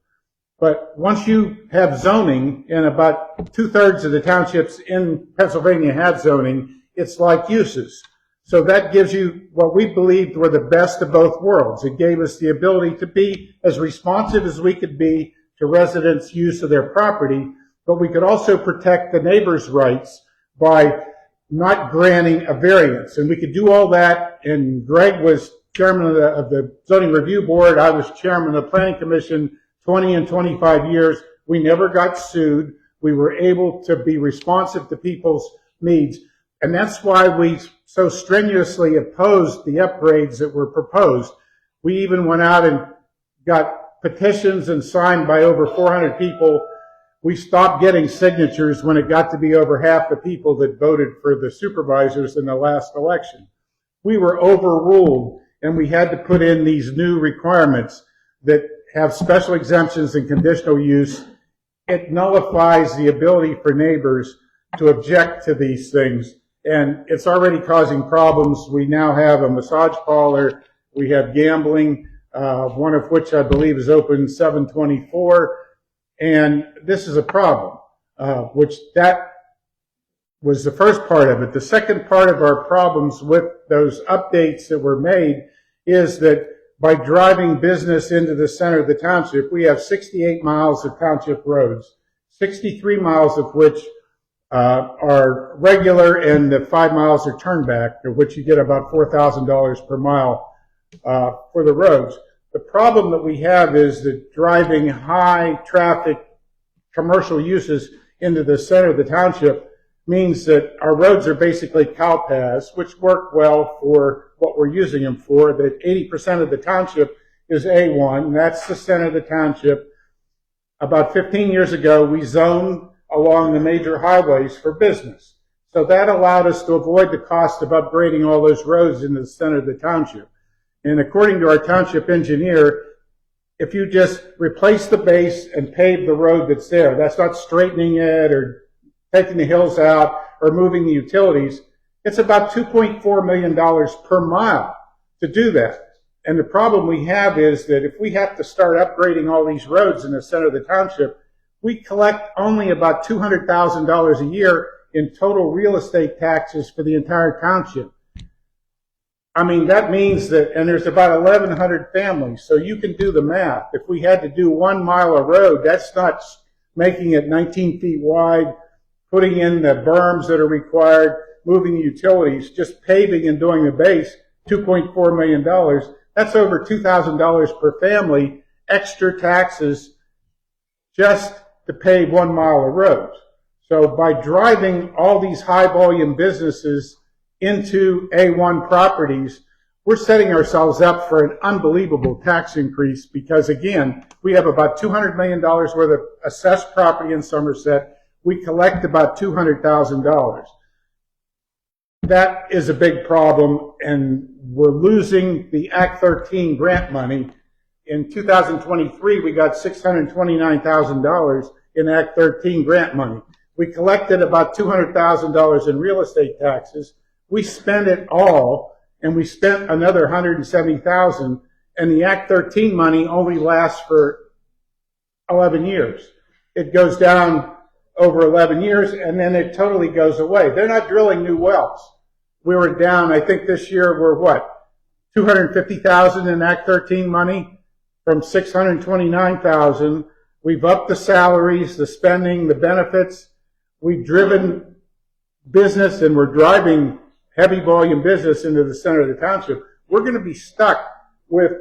But once you have zoning, and about 2/3 of the townships in Pennsylvania have zoning, it's like uses. So that gives you what we believed were the best of both worlds. It gave us the ability to be as responsive as we could be to residents' use of their property, but we could also protect the neighbors' rights by not granting a variance. And we could do all that, and Greg was chairman of the zoning review board. I was chairman of the planning commission 20 and 25 years. We never got sued. We were able to be responsive to people's needs. And that's why we so strenuously opposed the upgrades that were proposed. We even went out and got petitions and signed by over 400 people. We stopped getting signatures when it got to be over half the people that voted for the supervisors in the last election. We were overruled, and we had to put in these new requirements that have special exemptions and conditional use. It nullifies the ability for neighbors to object to these things, and it's already causing problems. We now have a massage parlor, we have gambling, one of which I believe is open 7/24, and this is a problem, which that was the first part of it. The second part of our problems with those updates that were made is that by driving business into the center of the township, we have 68 miles of township roads, 63 miles of which are regular, and the 5 miles are turnback, of which you get about $4,000 per mile for the roads. The problem that we have is that driving high traffic commercial uses into the center of the township means that our roads are basically cow paths, which work well for what we're using them for. That 80% of the township is A1, that's the center of the township. About 15 years ago, we zoned along the major highways for business. So that allowed us to avoid the cost of upgrading all those roads in the center of the township. And according to our township engineer, if you just replace the base and pave the road that's there, that's not straightening it or taking the hills out or moving the utilities, it's about $2.4 million per mile to do that. And the problem we have is that if we have to start upgrading all these roads in the center of the township, we collect only about $200,000 a year in total real estate taxes for the entire township. I mean, that means that, and there's about 1,100 families, so you can do the math. If we had to do 1 mile of road, that's not making it 19 feet wide, putting in the berms that are required, moving the utilities, just paving and doing the base, $2.4 million. That's over $2,000 per family, extra taxes just to pave 1 mile of roads. So by driving all these high volume businesses into A1 properties, we're setting ourselves up for an unbelievable tax increase because, again, we have about $200 million worth of assessed property in Somerset. We collect about $200,000. That is a big problem, and we're losing the Act 13 grant money. In 2023, we got $629,000 in Act 13 grant money. We collected about $200,000 in real estate taxes. We spent it all, and we spent another $170,000, and the Act 13 money only lasts for 11 years. It goes down over 11 years, and then it totally goes away. They're not drilling new wells. We were down, I think this year we're what, $250,000 in Act 13 money from $629,000. We've upped the salaries, the spending, the benefits. We've driven business, and we're driving heavy volume business into the center of the township. We're going to be stuck with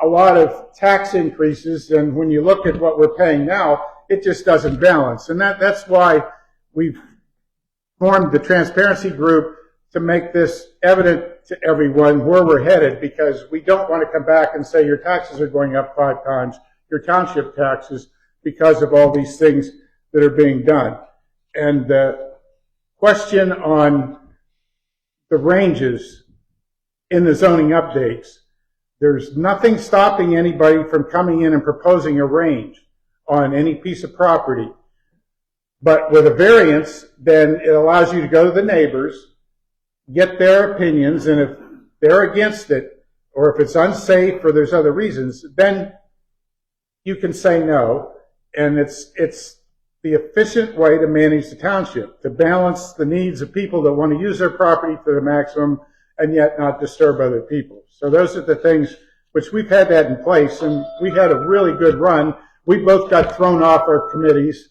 a lot of tax increases, and when you look at what we're paying now, it just doesn't balance. And that's why we've formed the transparency group to make this evident to everyone where we're headed, because we don't want to come back and say your taxes are going up 5 times, your township taxes, because of all these things that are being done. And the question on the ranges in the zoning updates, there's nothing stopping anybody from coming in and proposing a range on any piece of property. But with a variance, then it allows you to go to the neighbors, get their opinions, and if they're against it, or if it's unsafe or there's other reasons, then you can say no. And it's the efficient way to manage the township, to balance the needs of people that want to use their property to the maximum and yet not disturb other people. So those are the things which we've had that in place, and we had a really good run. We both got thrown off our committees.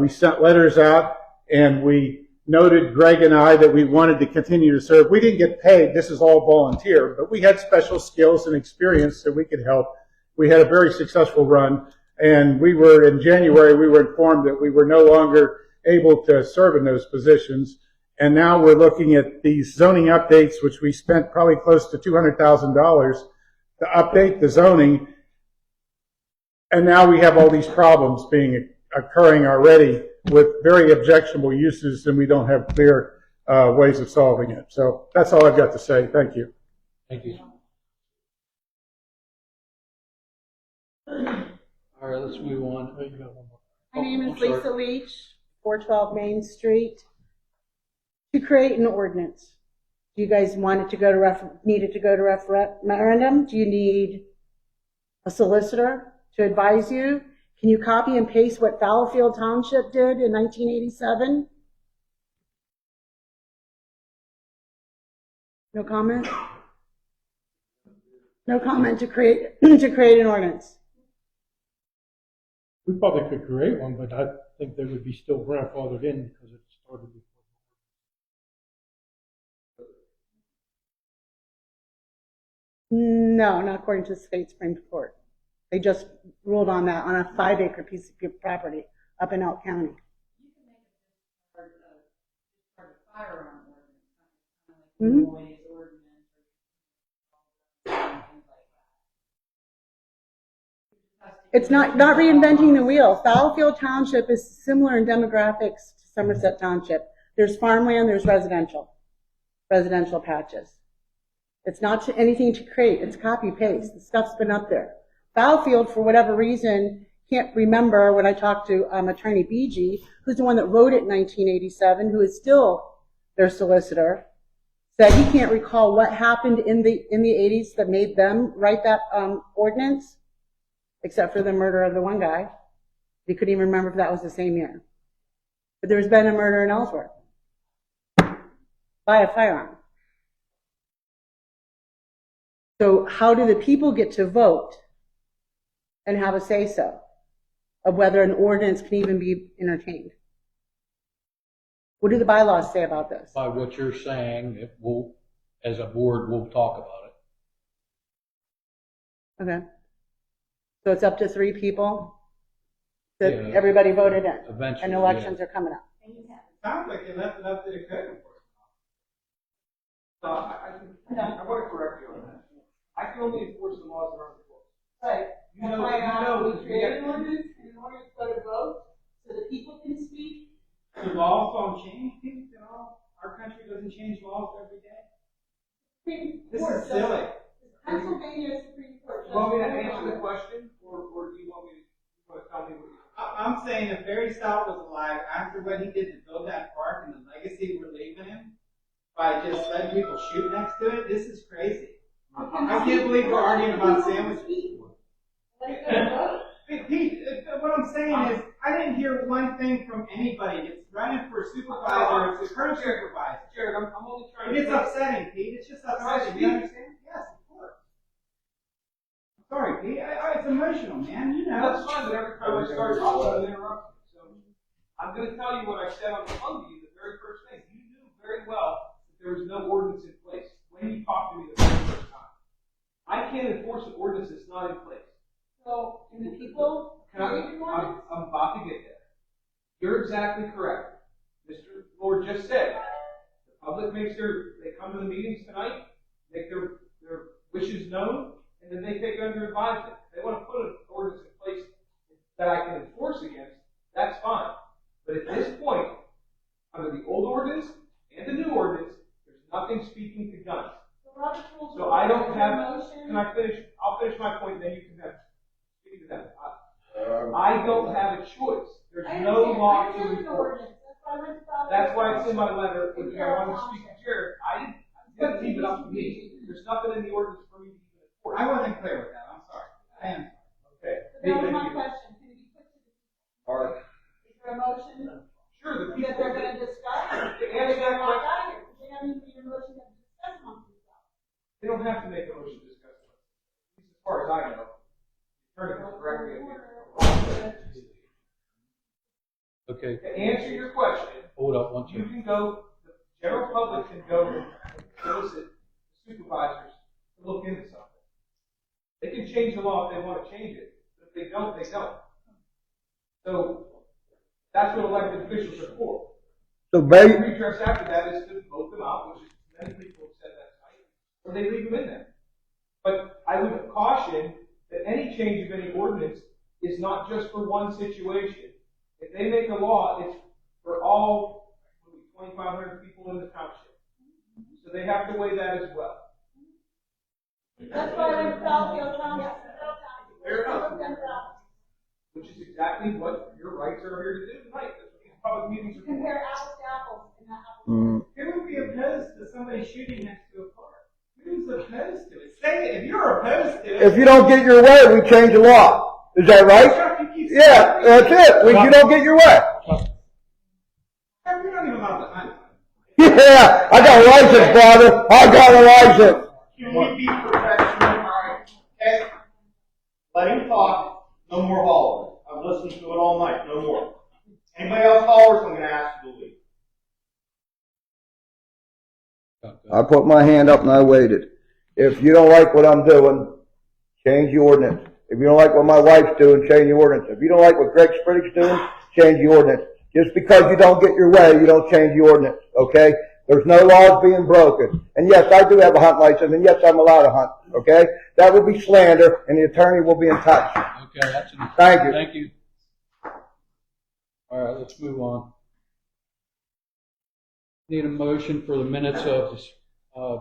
We sent letters out, and we noted, Greg and I, that we wanted to continue to serve. We didn't get paid. This is all volunteer, but we had special skills and experience that we could help. We had a very successful run, and in January, we were informed that we were no longer able to serve in those positions. And now we're looking at these zoning updates, which we spent probably close to $200,000 to update the zoning. And now we have all these problems occurring already with very objectionable uses, and we don't have clear ways of solving it. So that's all I've got to say. Thank you. Thank you. All right, let's move on. My name I'm is sorry. Lisa Leach, 412 Main Street. To create an ordinance, do you guys want it to go to need it to go to referendum? Do you need a solicitor to advise you? Can you copy and paste what Fallowfield Township did in 1987? No comment? No comment to create an ordinance. We probably could create one, but I think they would be still grandfathered in because it started before. No, not according to the state Supreme Court. They just ruled on that on a 5-acre piece of property up in Elk County. Mm-hmm. It's not reinventing the wheel. Fallowfield Township is similar in demographics to Somerset Township. There's farmland, there's residential patches. It's not anything to create. It's copy paste. The stuff's been up there. Fallowfield, for whatever reason, can't remember when I talked to Attorney BG, who's the one that wrote it in 1987, who is still their solicitor, said he can't recall what happened in the 80s that made them write that ordinance, except for the murder of the one guy. He couldn't even remember if that was the same year. But there's been a murder in Ellsworth by a firearm. So how do the people get to vote and have a say-so of whether an ordinance can even be entertained? What do the bylaws say about this? By what you're saying, as a board, we'll talk about it. Okay. So it's up to 3 people that everybody voted in. Eventually, and elections are coming up. Sounds like they left it up to the code enforcement. I want to correct you on that. I can only enforce the laws around the court. Right. You know, we create an ordinance and an ordinance go to vote so that people can speak. The laws don't change, you know. Our country doesn't change laws every day. This is silly. Pennsylvania Supreme Court. Do you want me to answer the question, or do you want to tell me what you I'm saying if Barry Stout was alive, after what he did to build that park and the legacy we're leaving him, by just letting people shoot next to it, this is crazy. I can't believe we're arguing about sandwiches. Pete, what I'm saying is, I didn't hear one thing from anybody that's running for supervisor, it's the current supervisor. Jared, I'm only trying And to... it's upsetting, Pete, it's just upsetting, you understand? Yes, of course. Sorry, Pete, it's emotional, man, you know. That's fine, but every time I start talking, you interrupt me. So I'm going to tell you what I said on the phone to you the very first thing. You knew very well that there was no ordinance in place when you talked to me the very first time. I can't enforce an ordinance that's not in place. So, can the people create an ordinance? I'm about to get there. You're exactly correct. Mr. Lord just said, the public they come to the meetings tonight, make their wishes known, and then they take it under advisement. If they want to put an ordinance in place that I can enforce against, that's fine. But at this point, under the old ordinance and the new ordinance, there's nothing speaking to guns. So I don't have, can I finish? I'll finish my point, then you can speak to them. I don't have a choice. There's no law to enforce. what's in my letter, if I want to speak to Jared, I didn't leave it up to me. There's nothing in the ordinance for me to even enforce. I wasn't clear with that, I'm sorry. I am. Okay. That was my question. Can it be put to the All right. Is there a motion Sure, the that people. they're going to discuss? Answer that Not question. out here. They don't even need a motion to discuss amongst themselves. They don't have to make a motion to discuss it. At least as far as I know. Attorney can correct me if you. Okay, To answer your question, hold up one you second. can go, the general public can go and solicit supervisors to look into something. They can change the law if they want to change it. But if they don't, they don't. So that's what elected officials are for. So The ba- redress after that is to vote them out, which is many people have said that tonight, or they leave them in there. But I would caution that any change of any ordinance is not just for one situation. If they make a law, it's for all 2,500 people in the township. So they have to weigh that as well. That's why they're Southfield Township. Fair enough. Which is exactly what your rights are here to do tonight. That's what these public meetings are for. Compare apples to apples and not apples. Who would be opposed to somebody shooting next to a park? Who's opposed to it? Say it, if you're opposed to it. if you don't get your way, we change the law. Is that right? Yeah, that's it. When you don't get your way. You're not even allowed to. Yeah, I got a license, brother. I got a license. Can we be professional? Alright, okay? Let him talk, no more hollering. I've listened to it all night, no more. Anybody else hollers, I'm gonna ask you to leave. I put my hand up and I waited. If you don't like what I'm doing, change the ordinance. If you don't like what my wife's doing, change the ordinance. If you don't like what Greg Sprittick's doing, change the ordinance. Just because you don't get your way, you don't change the ordinance, okay? There's no laws being broken. And yes, I do have a hunt license, and yes, I'm allowed to hunt, okay? That would be slander, and the attorney will be in touch. Okay, that's enough. Thank you. Thank you. All right, let's move on. Need a motion for the minutes of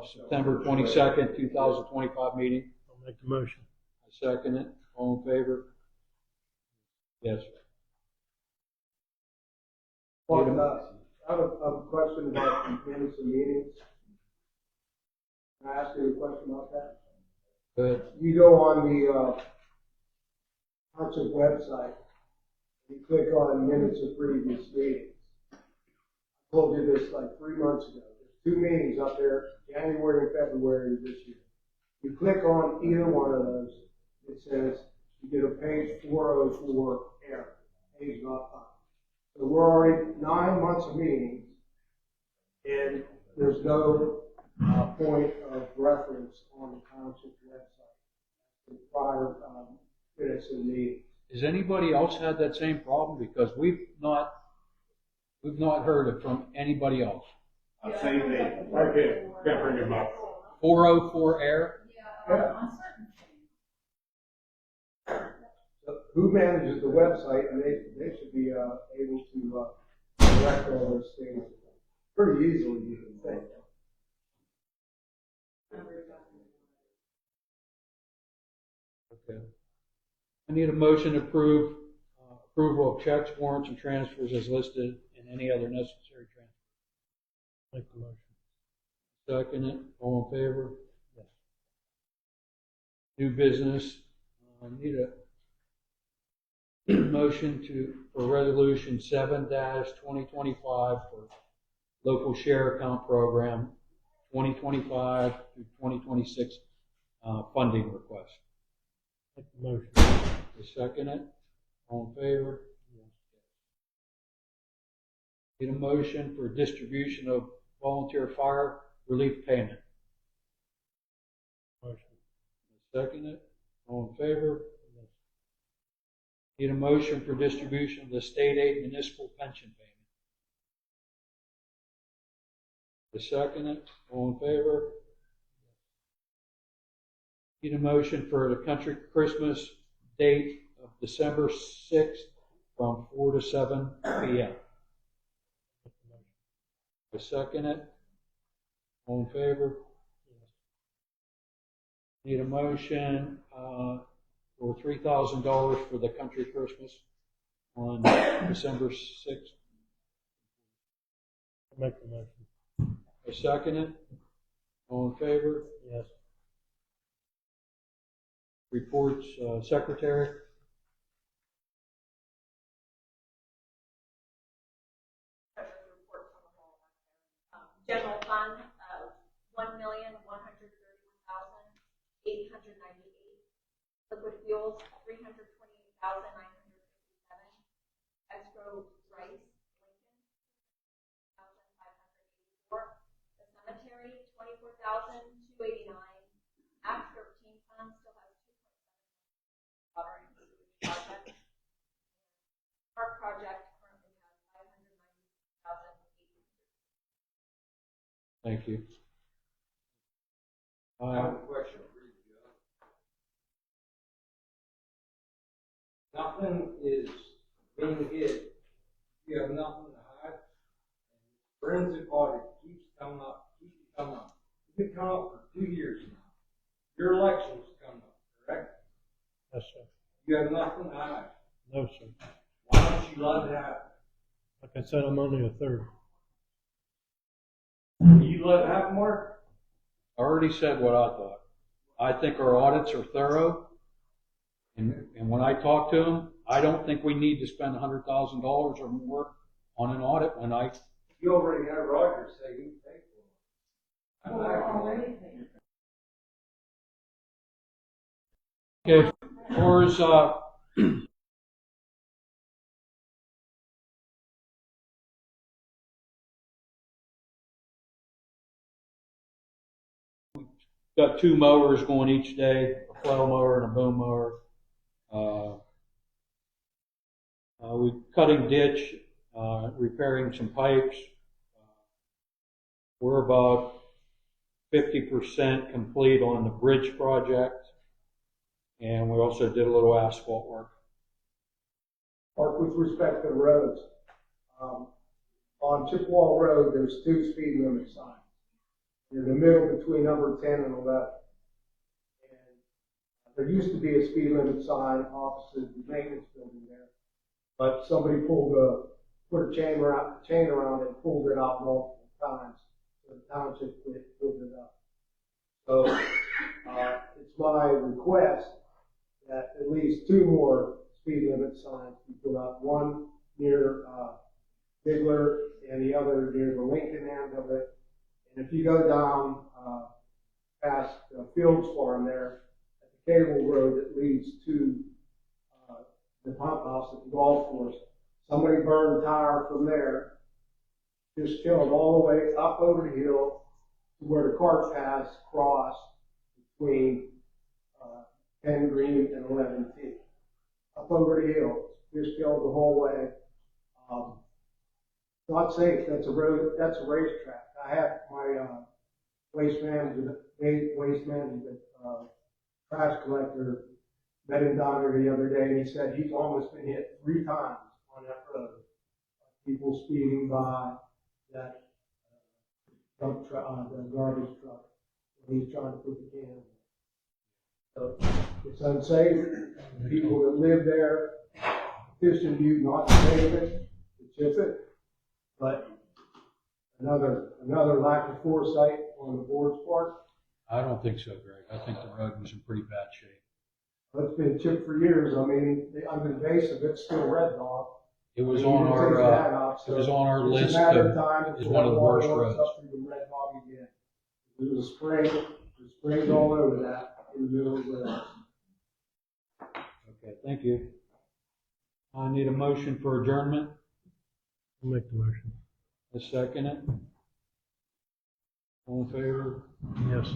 September 22nd, 2025 meeting. I'll make the motion. I second it. All in favor? Yes. Well, I have a question about minutes of meetings. Can I ask you a question about that? Good. You go on the township website, you click on minutes of previous meetings. I told you this like 3 months ago. There's 2 meetings up there, January and February of this year. You click on either one of those, it says you get a page 404 error, page not found. So we're already 9 months of meetings, and there's no point of reference on the township website to prior minutes of the meeting. Has anybody else had that same problem? Because we've not heard it from anybody else. Same thing. Right here. Can't bring him up. 404 error? Yeah. So who manages the website, and they should be able to correct all those things pretty easily, you can think. Okay. I need a motion to approve approval of checks, warrants, and transfers as listed, and any other necessary transfers. Make the motion. Second it. All in favor? Yes. New business. Need a motion for resolution 7-2025 for local share account program 2025 through 2026 funding request. Make the motion. Second it. All in favor? Yes. Need a motion for distribution of volunteer fire relief payment. Motion. Second it. All in favor? Yes. Need a motion for distribution of the state aid municipal pension payment. The second it. All in favor? Need a motion for the country Christmas date of December 6th from 4 to 7 p.m. The second it. All in favor? Need a motion for $3,000 for the country Christmas on December 6th. Make the motion. I second it. All in favor? Yes. Reports, Secretary? General fund, $1,131,898. Liquid fuels, $328,957. Escrow rice, Lincoln, $1,584. The cemetery, $24,289. Act 13 fund still has 2.7 water and sewage project. Our project currently has $590,800. Thank you. I have a question for you, Joe. Nothing is being hid. You have nothing to hide. Forensic audit keeps coming up. It's been coming up for 2 years now. Your election's coming up, correct? Yes, sir. You have nothing to hide. No, sir. Why don't you let it happen? Like I said, I'm only a third. You let it happen, Mark? I already said what I thought. I think our audits are thorough. And when I talk to them, I don't think we need to spend $100,000 or more on an audit when I. You already had Roger say he paid for it. Okay, as far as, got 2 mowers going each day, a flail mower and a boom mower. We're cutting ditch, repairing some pipes. We're about 50% complete on the bridge project, and we also did a little asphalt work. Mark, with respect to the roads, on Chippewa Road, there's 2 speed limit signs. In the middle between number 10 and 11. And there used to be a speed limit sign opposite the maintenance building there, but somebody put a chain around it and pulled it out multiple times. So the township pulled it up. So it's my request that at least 2 more speed limit signs be put up. One near Bigler and the other near the Lincoln end of it. And if you go down past Fields Farm there, at the cable road that leads to the pump house at the golf course, somebody burned a tire from there, just chilled all the way up over the hill to where the cart paths cross between 10 Green and 11 T. Up over the hill, just chilled the whole way. Not safe. That's a road. That's a racetrack. I have my waste management trash collector met him down there the other day, and he said he's almost been hit 3 times on that road. People speeding by that dump truck, the garbage truck, when he's trying to put the can in. So it's unsafe. People that live there petition you not to pave it, to chip it. But another lack of foresight on the board's part. I don't think so, Greg. I think the road was in pretty bad shape. It's been chipped for years. I mean, under the base of it's still red dog. It was on our list as one of the worst roads. Red dog again. It was sprayed all over that in the middle of the road. Okay, thank you. I need a motion for adjournment. I'll make the motion. A second it. All in favor? Yes.